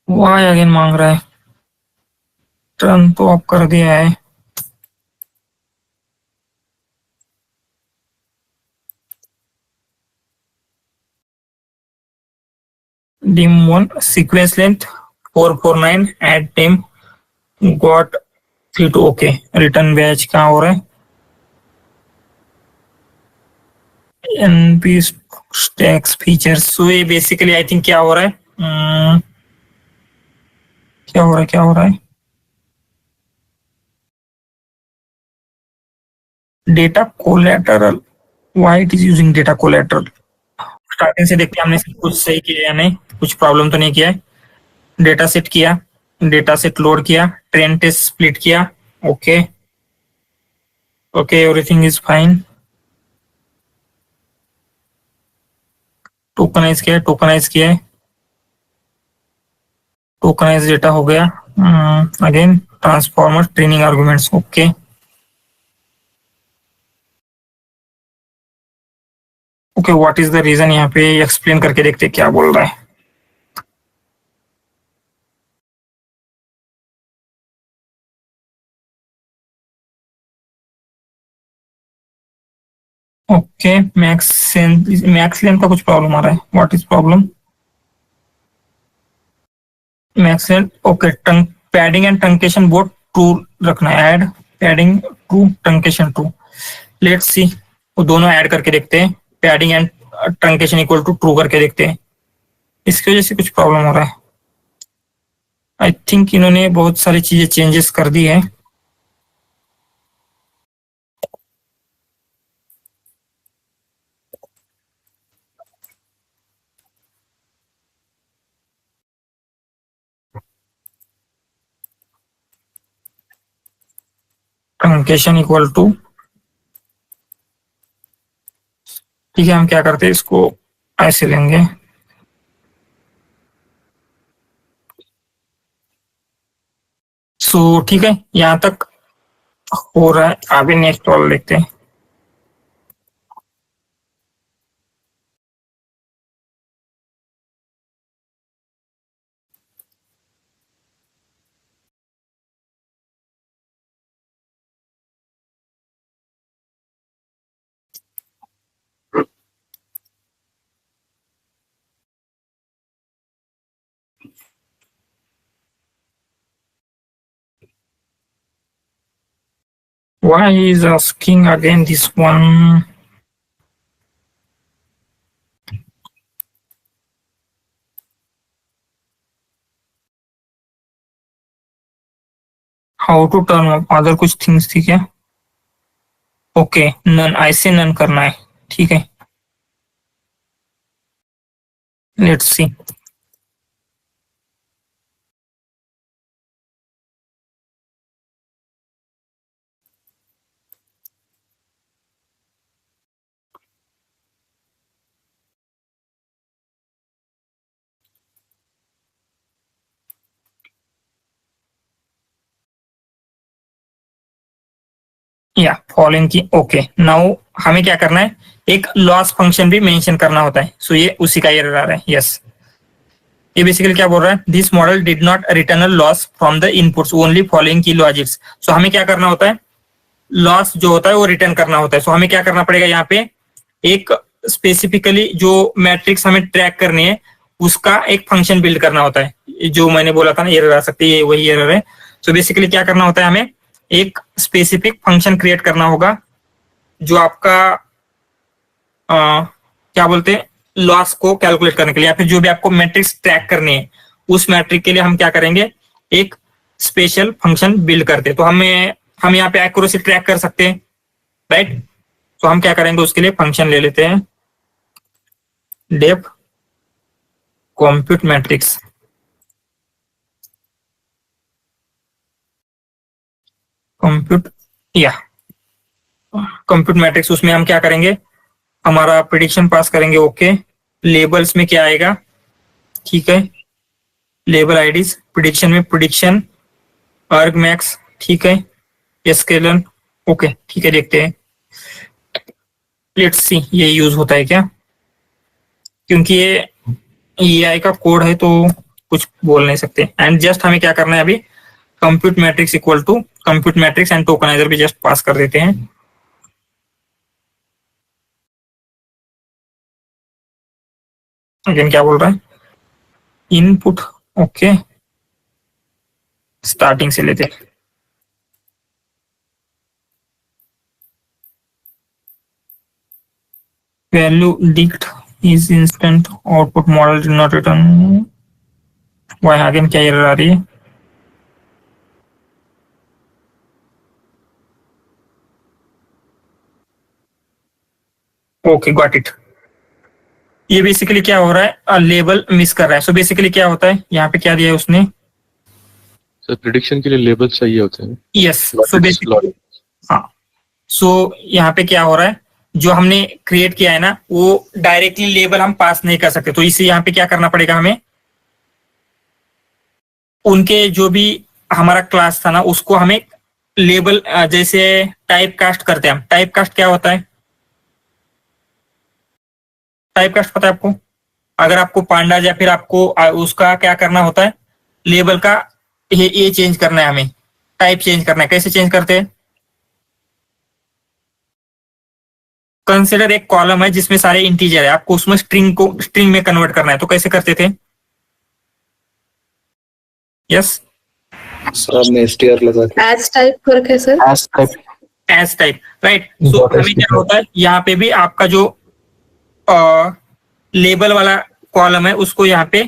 [SPEAKER 1] वाई अगेन मांग रहा है, टर्न तो ऑफ कर दिया है। Dim one sequence length 449 at dim got fit, okay. Return batch कहाँ हो रहा है, एनपी स्टैक्स फीचर्स। सो ये बेसिकली आई थिंक क्या हो रहा है, क्या हो रहा है, data collateral, why it is using data collateral. Starting से देखते हैं हमने सब कुछ सही किया या नहीं, कुछ प्रॉब्लम तो नहीं किया है। डेटा सेट किया, डेटा सेट लोड किया, ट्रेन टेस्ट स्प्लिट किया, okay okay everything is fine. Tokenize किया है, टोकनाइज डेटा हो गया। Again transformer training arguments, okay okay. What is the reason, यहाँ पे एक्सप्लेन करके देखते हैं क्या बोल रहा है। ओके, मैक्स लेंथ का कुछ प्रॉब्लम आ रहा है, what is problem, max length, okay. टंक padding and truncation both true रखना है, add padding true truncation true. Let's see, वो दोनों ऐड करके देखते हैं, padding and truncation equal to true करके देखते हैं। इसकी वजह से कुछ प्रॉब्लम हो रहा है। आई थिंक इन्होंने बहुत सारी चीजें चेंजेस कर दी है। ट्रंकेशन इक्वल टू, ठीक है, हम क्या करते हैं इसको ऐसे लेंगे, सो ठीक है, यहां तक हो रहा है। आगे नेक्स्ट वाला देखते हैं। Why he is asking again this one? How to turn off other कुछ things थी क्या? ओके, नन, ऐसे नन करना है, ठीक है, लेट्स सी। या फॉलोइंग की, ओके, नाउ हमें क्या करना है, एक लॉस फंक्शन भी मेंशन करना होता है। सो ये उसी का एरर आ रहा है, यस। ये बेसिकली क्या बोल रहा है, this model did not return a loss from the inputs only following की लॉजिक्स। सो हमें क्या करना होता है, लॉस जो होता है वो रिटर्न करना होता है। सो हमें क्या करना पड़ेगा, यहाँ पे एक स्पेसिफिकली जो मैट्रिक्स हमें ट्रैक करनी है उसका एक फंक्शन बिल्ड करना होता है। जो मैंने बोला था ना एरर आ सकती है, वही एरर है। सो बेसिकली क्या करना होता है, हमें एक स्पेसिफिक फंक्शन क्रिएट करना होगा जो आपका क्या बोलते हैं, लॉस को कैलकुलेट करने के लिए, या फिर जो भी आपको मैट्रिक्स ट्रैक करनी है उस मैट्रिक के लिए हम क्या करेंगे, एक स्पेशल फंक्शन बिल्ड करते हैं। तो हम यहाँ पे एक्यूरेसी ट्रैक कर सकते हैं, राइट। तो हम क्या करेंगे, उसके लिए फंक्शन ले लेते हैं, def compute metrics, compute metrics. उसमें हम क्या करेंगे, हमारा प्रिडिक्शन पास करेंगे, ओके। लेबल्स में क्या आएगा, ठीक है, लेबल आईडीज, प्रिडिक्शन में प्रिडिक्शन, अर्ग मैक्स, ठीक है, स्केलन, ओके, ठीक है, देखते हैं, लेट्स सी ये यूज होता है क्या, क्योंकि ये EI का कोड है तो कुछ बोल नहीं सकते। एंड जस्ट हमें क्या करना है अभी, compute metrics equal to compute metrics and tokenizer भी जस्ट पास कर देते हैं। अगेन क्या बोल रहा है, इनपुट, ओके, स्टार्टिंग से लेते हैं, value dict is instant output model did not return. Why again क्या एरर आ रही है, ओके, गॉट इट। ये बेसिकली क्या हो रहा है, लेबल मिस कर रहा है। सो बेसिकली क्या होता है, यहाँ पे क्या दिया है उसने,
[SPEAKER 6] सर प्रिडिक्शन के लिए लेबल चाहिए होते हैं।
[SPEAKER 1] यस। सो बेसिकली हाँ, सो यहाँ पे क्या हो रहा है, जो हमने क्रिएट किया है ना वो डायरेक्टली लेबल हम पास नहीं कर सकते। तो इसे यहाँ पे क्या करना पड़ेगा हमें, उनके जो भी हमारा क्लास था ना उसको हमें लेबल, जैसे टाइप कास्ट करते हैं हम। टाइप कास्ट क्या होता है, टाइप कास्ट पता है आपको, अगर आपको पांडा या फिर आपको उसका क्या करना होता है, लेबल का ये चेंज करना है, हमें टाइप चेंज करना है। कैसे चेंज करते हैं, कंसिडर एक कॉलम है जिसमें सारे इंटीजर है, आपको उसमें स्ट्रिंग को स्ट्रिंग में कन्वर्ट करना है। तो कैसे करते थे, यस
[SPEAKER 2] सर आपने str लगा के
[SPEAKER 3] एज टाइप करके सर,
[SPEAKER 1] एज टाइप, राइट। सो हमें क्या होता है, यहाँ पे भी आपका जो लेबल वाला कॉलम है उसको यहाँ पे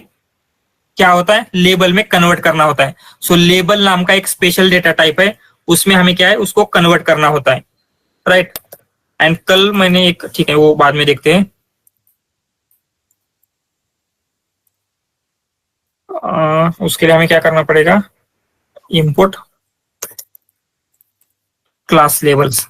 [SPEAKER 1] क्या होता है, लेबल में कन्वर्ट करना होता है। सो लेबल नाम का एक स्पेशल डेटा टाइप है, उसमें हमें क्या है, उसको कन्वर्ट करना होता है, राइट। एंड कल मैंने एक, ठीक है वो बाद में देखते हैं, उसके लिए हमें क्या करना पड़ेगा, इंपुट क्लास लेबल्स।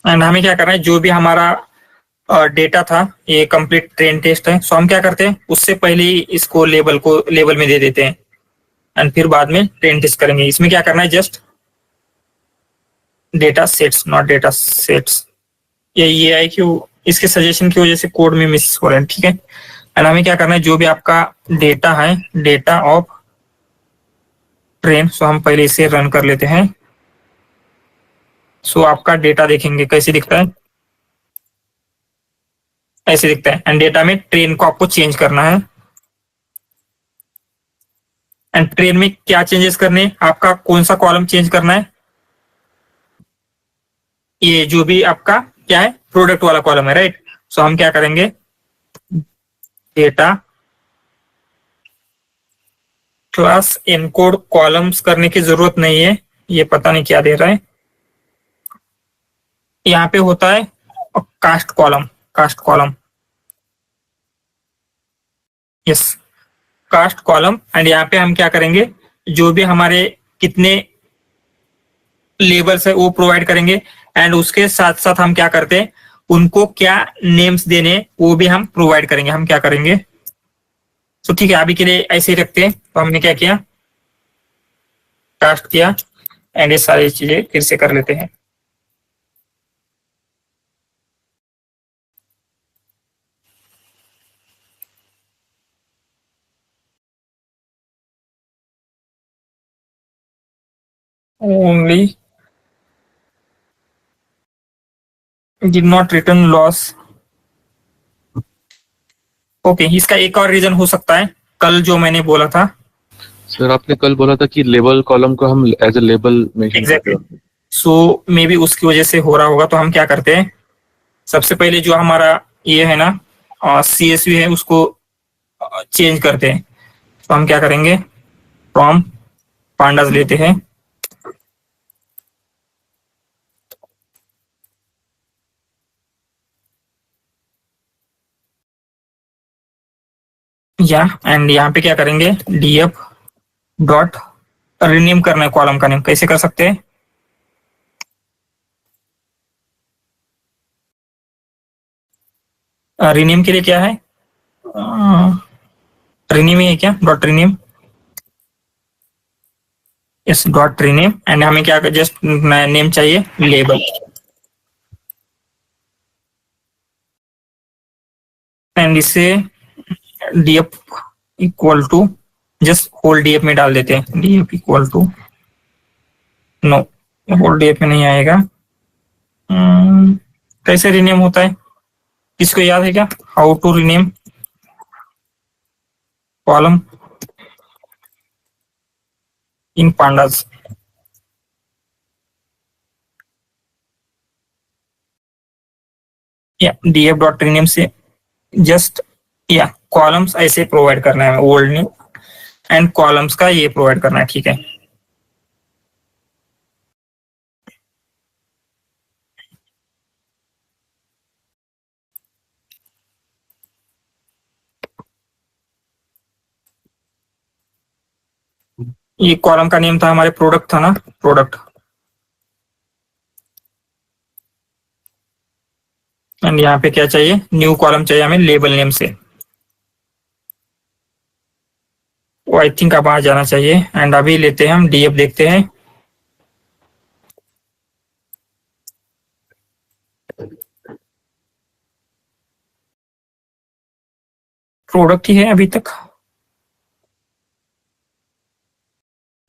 [SPEAKER 1] एंड हमें क्या करना है, जो भी हमारा डेटा था, ये कंप्लीट ट्रेन टेस्ट है, सो हम क्या करते हैं उससे पहले ही इसको लेबल में दे देते हैं एंड फिर बाद में ट्रेन टेस्ट करेंगे। इसमें क्या करना है, just data sets not data sets. ये है कि इसके सजेशन की वजह से कोड में मिस हो रहे हैं, ठीक है। एंड हमें क्या करना है, जो भी आपका डेटा है, डेटा ऑफ ट्रेन, सो हम पहले इसे रन कर लेते हैं। सो आपका डेटा देखेंगे कैसे दिखता है, ऐसे दिखता है। एंड डेटा में ट्रेन को आपको चेंज करना है। एंड ट्रेन में क्या चेंजेस करने, आपका कौन सा कॉलम चेंज करना है, ये जो भी आपका क्या है प्रोडक्ट वाला कॉलम है, राइट। सो हम क्या करेंगे, डेटा क्लास एनकोड कॉलम्स करने की जरूरत नहीं है, ये पता नहीं क्या दे रहा है। यहाँ पे होता है cast column, yes cast column. And यहाँ पे हम क्या करेंगे, जो भी हमारे कितने लेबल्स है वो प्रोवाइड करेंगे। एंड उसके साथ साथ हम क्या करते हैं, उनको क्या नेम्स देने वो भी हम प्रोवाइड करेंगे। हम क्या करेंगे, तो ठीक है अभी के लिए ऐसे ही रखते हैं। तो हमने क्या किया, कास्ट किया एंड ये सारी चीजें फिर से कर लेते हैं। Only did not return loss. Okay, इसका एक और रीजन हो सकता है, कल जो मैंने बोला था।
[SPEAKER 6] सर आपने कल बोला था कि लेबल कॉलम को हम as a label mention
[SPEAKER 1] exactly, so may be उसकी वजह से हो रहा होगा। तो हम क्या करते हैं, सबसे पहले जो हमारा ये है ना CSV है उसको चेंज करते हैं। तो हम क्या करेंगे, फ्रॉम पांडास लेते हैं, या एंड यहाँ पे क्या करेंगे, df डॉट रीनेम करना है कॉलम का नेम। कैसे कर सकते हैं, रीनेम के लिए क्या है, रीनेम ही है क्या, dot rename, yes dot rename. And हमें क्या जस्ट नेम चाहिए लेबल। एंड इसे df equal to just whole df में डाल देते हैं, df equal to no, whole df में नहीं आएगा। कैसे रीनेम होता है, किसको याद है क्या, how to rename column in pandas. या df डॉट रीनेम से जस्ट या कॉलम्स ऐसे प्रोवाइड करना है, ओल्ड न्यू एंड कॉलम्स का ये प्रोवाइड करना है, ठीक है। ये कॉलम का नेम था हमारे प्रोडक्ट था ना, प्रोडक्ट। एंड यहाँ पे क्या चाहिए, न्यू कॉलम चाहिए हमें लेबल नेम से। वो आई थिंक अब आ जाना चाहिए। एंड अभी लेते हैं हम df, देखते हैं प्रोडक्ट ही है अभी तक।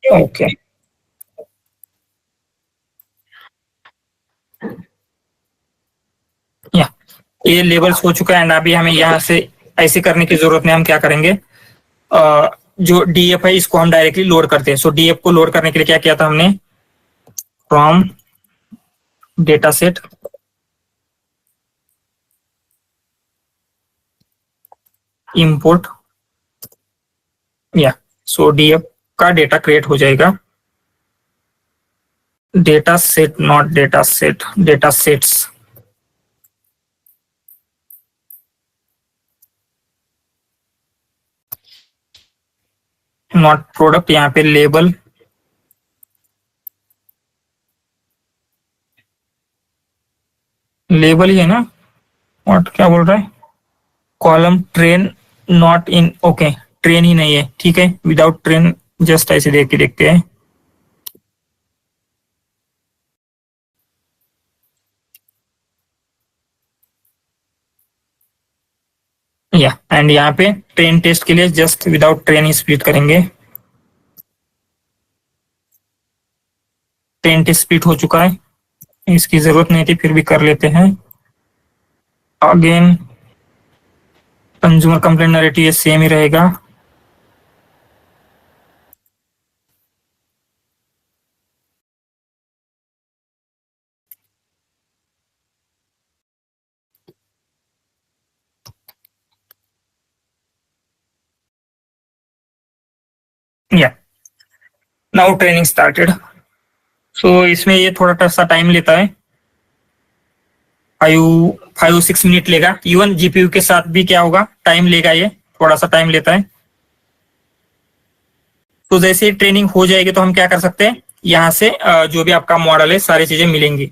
[SPEAKER 1] ओके या ये लेबल्स हो चुका है। एंड अभी हमें यहाँ से ऐसे करने की जरूरत नहीं, हम क्या करेंगे, जो df है इसको हम डायरेक्टली लोड करते हैं। सो df को लोड करने के लिए क्या किया था हमने, फ्रॉम डेटा सेट इंपोर्ट, या सो df का डेटा क्रिएट हो जाएगा, data set not data set, data sets. Not product, यहाँ पे लेबल, लेबल ही है ना, और क्या बोल रहा है, column train not in, okay train ही नहीं है, ठीक है, विदाउट ट्रेन, जस्ट ऐसे देख के देखते हैं। या एंड यहाँ पे ट्रेन टेस्ट के लिए जस्ट विदाउट ट्रेन ही स्प्लिट करेंगे। ट्रेन टेस्ट स्प्लिट हो चुका है, इसकी जरूरत नहीं थी, फिर भी कर लेते हैं। अगेन कंज्यूमर कंप्लेंट नैरेटिव ये सेम ही रहेगा। या नाउ ट्रेनिंग स्टार्टेड। सो इसमें ये थोड़ा सा टाइम लेता है, 5-6 मिनट लेगा। इवन जीपीयू के साथ भी क्या होगा, टाइम लेगा, ये थोड़ा सा टाइम लेता है। तो जैसे ट्रेनिंग हो जाएगी तो हम क्या कर सकते हैं, यहाँ से जो भी आपका मॉडल है सारी चीजें मिलेंगी,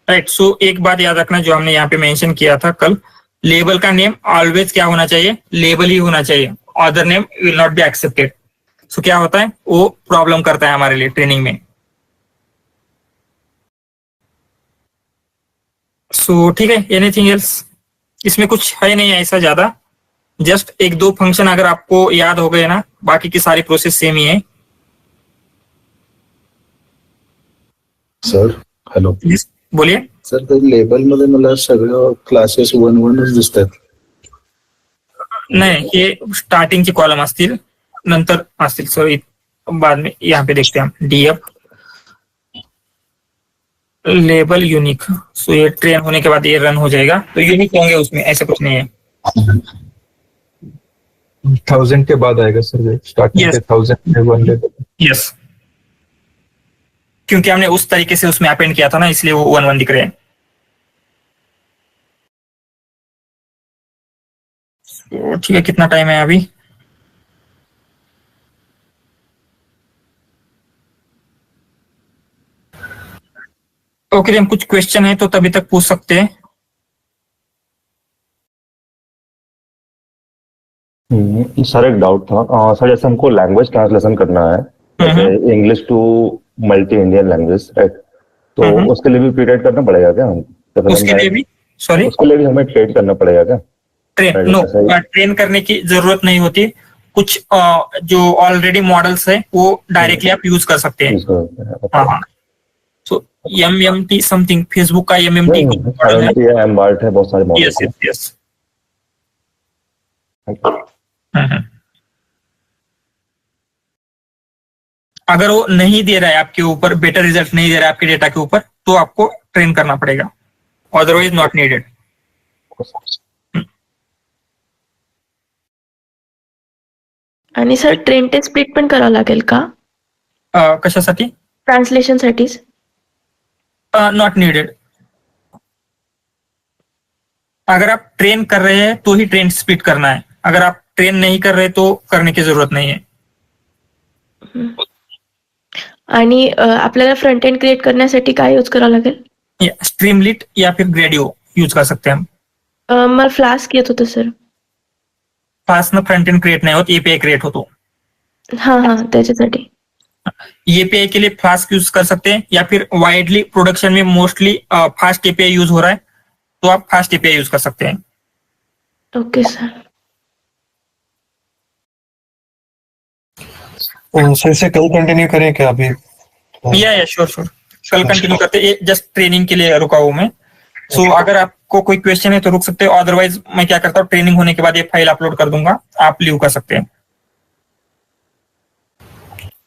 [SPEAKER 1] राइट। सो एक बात याद रखना जो हमने यहाँ पे मेंशन किया था कल, लेबल का नेम ऑलवेज क्या होना चाहिए, लेबल ही होना चाहिए, other name will not be accepted. So क्या होता है, वो प्रॉब्लम करता है हमारे लिए ट्रेनिंग में। सो ठीक है, एनीथिंग एल्स, इसमें कुछ है नहीं ऐसा ज्यादा, जस्ट 1-2 फंक्शन अगर आपको याद हो गए ना, बाकी की सारी प्रोसेस सेम ही है।
[SPEAKER 2] सर हॅलो
[SPEAKER 1] Yes, बोलिए।
[SPEAKER 2] सर, ते लेबल मध्ये मला सगळं क्लासेस 1-1च दिसतात.
[SPEAKER 1] नाही, हे स्टार्टिंगचे कॉलम असतील, नंतर असतील। सो बाद में यहाँ पे देखते हैं हम, डीएफ लेबल यूनिक। सो ये ट्रेन होने के बाद ये रन हो जाएगा, तो यूनिक होंगे उसमें, ऐसा कुछ नहीं है।
[SPEAKER 8] 1000 के बाद आएगा सर, स्टार्टिंग
[SPEAKER 1] Yes.
[SPEAKER 8] के 1000 में 1 लेवल।
[SPEAKER 1] यस, क्योंकि हमने उस तरीके से उसमें अपेंड किया था ना, इसलिए वो 1-1 दिख रहे हैं। तो ठीक है, कितना टाइम है अभी, ओके। हम कुछ क्वेश्चन है तो तभी तक पूछ सकते हैं।
[SPEAKER 4] सर एक डाउट था सर, जैसे हमको लैंग्वेज ट्रांसलेशन करना है, जैसे English to multi Indian language, right, तो उसके लिए भी पीरियड करना पड़ेगा क्या?
[SPEAKER 1] उसके लिए भी, सॉरी,
[SPEAKER 4] उसके लिए भी हमें ट्रेन करना पड़ेगा क्या?
[SPEAKER 1] ट्रेन करने की जरूरत नहीं होती। कुछ जो ऑलरेडी मॉडल्स है वो डायरेक्टली आप यूज कर सकते हैं। हाँ, सो MMT समथिंग, फेसबुक का MMT मॉडल है,
[SPEAKER 4] एम्बार्ट है, बहुत सारे मॉडल।
[SPEAKER 1] Yes yes yes. अगर वो नहीं दे रहा है आपके ऊपर, बेटर रिजल्ट नहीं दे रहा है आपके डेटा के ऊपर, तो आपको ट्रेन करना पड़ेगा, अदरवाइज नॉट नीडेड।
[SPEAKER 5] आणि सर ट्रेन टेस्ट स्प्लिट पण करावं लागेल का
[SPEAKER 1] कशासाठी?
[SPEAKER 5] ट्रान्सलेशन साठीच?
[SPEAKER 1] Not needed. अगर आप ट्रेन कर रहे हैं तो ही ट्रेन स्प्लिट करना है, अगर आप ट्रेन नहीं कर रहे तो करने की जरूरत नहीं है।
[SPEAKER 5] आणि आपल्याला फ्रंट एंड क्रिएट करण्यासाठी काय यूज करावं लागेल?
[SPEAKER 1] स्ट्रीमलीट या फिर ग्रेडियो यूज कर सकते हैं हम।
[SPEAKER 5] मला फ्लास्क येत होतं सर।
[SPEAKER 1] फ्लास्क न फ्रंट एंड क्रिएट नहीं होता, एपीआई क्रिएट होतो।
[SPEAKER 5] हाँ हाँ, त्याच्यासाठी
[SPEAKER 1] एपीआई के लिए फ्लास्क यूज कर सकते हैं, या फिर वाइडली प्रोडक्शन में मोस्टली फास्ट एपीआई यूज हो रहा है, तो आप फास्ट एपीआई यूज कर सकते हैं।
[SPEAKER 5] Okay sir.
[SPEAKER 7] सर इसे कल कंटिन्यू करें क्या अभी?
[SPEAKER 1] या श्योर श्योर, कल कंटिन्यू करते हैं, जस्ट ट्रेनिंग के लिए रुका हूं मैं। सो अगर आपको कोई क्वेश्चन है तो रुक सकते हो, अदरवाइज मैं क्या करता हूँ, ट्रेनिंग होने के बाद ये फाइल अपलोड कर दूंगा, आप लीव कर सकते हैं।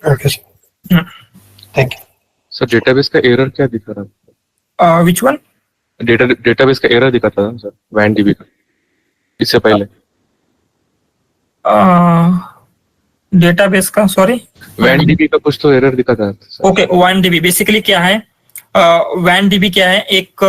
[SPEAKER 7] Okay sir, thank you.
[SPEAKER 6] Sir database का एरर क्या दिखा रहा?
[SPEAKER 1] Which one?
[SPEAKER 6] डेटाबेस का एरर दिखा था सर, WAN-DB का, इससे पहले।
[SPEAKER 1] डेटाबेस का, सॉरी,
[SPEAKER 6] WAN-DB का कुछ तो एरर दिखा था।
[SPEAKER 1] ओके, WAN-DB बेसिकली क्या है, WAN-DB क्या है, एक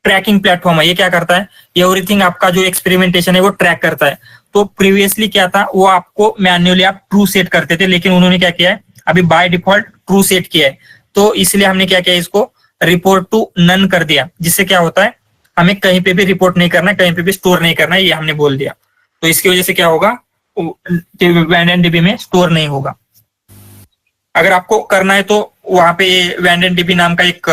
[SPEAKER 1] ट्रैकिंग प्लेटफॉर्म है। ये क्या करता है, एवरीथिंग आपका जो एक्सपेरिमेंटेशन है वो ट्रैक करता है। तो प्रीवियसली क्या था, वो आपको मैन्युअली आप ट्रू सेट करते थे, लेकिन उन्होंने क्या किया है, अभी बाय डिफॉल्ट ट्रू सेट किया है। तो इसलिए हमने क्या किया, इसको रिपोर्ट टू नन कर दिया, जिससे क्या होता है, हमें कहीं पे भी रिपोर्ट नहीं करना है, कहीं पे भी स्टोर नहीं करना है, ये हमने बोल दिया। तो इसकी वजह से क्या होगा, वैंडन में स्टोर नहीं होगा। अगर आपको करना है तो वहां पे वैंडन नाम का एक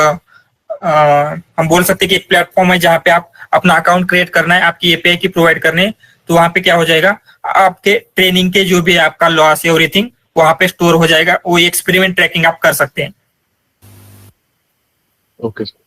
[SPEAKER 1] हम बोल सकते हैं कि एक प्लेटफॉर्म है, जहां पे आप अपना अकाउंट क्रिएट करना है, आपकी एपीआई की प्रोवाइड करने है, तो वहां पे क्या हो जाएगा, आपके ट्रेनिंग के जो भी आपका लॉस है एवरीथिंग वहां पे स्टोर हो जाएगा। वो एक्सपेरिमेंट ट्रैकिंग आप कर सकते हैं।
[SPEAKER 6] Okay sir.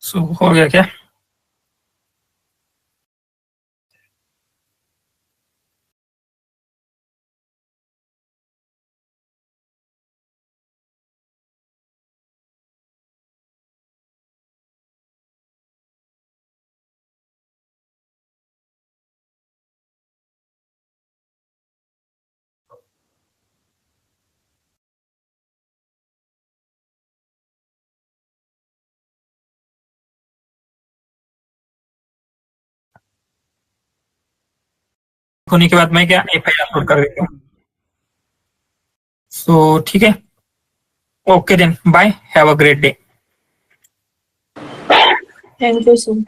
[SPEAKER 1] सो हो गया क्या? होने के बाद मैं क्या एफआईआर अपलोड कर देता हूँ। सो ठीक है, okay then, bye, have a great day.
[SPEAKER 5] Thank you so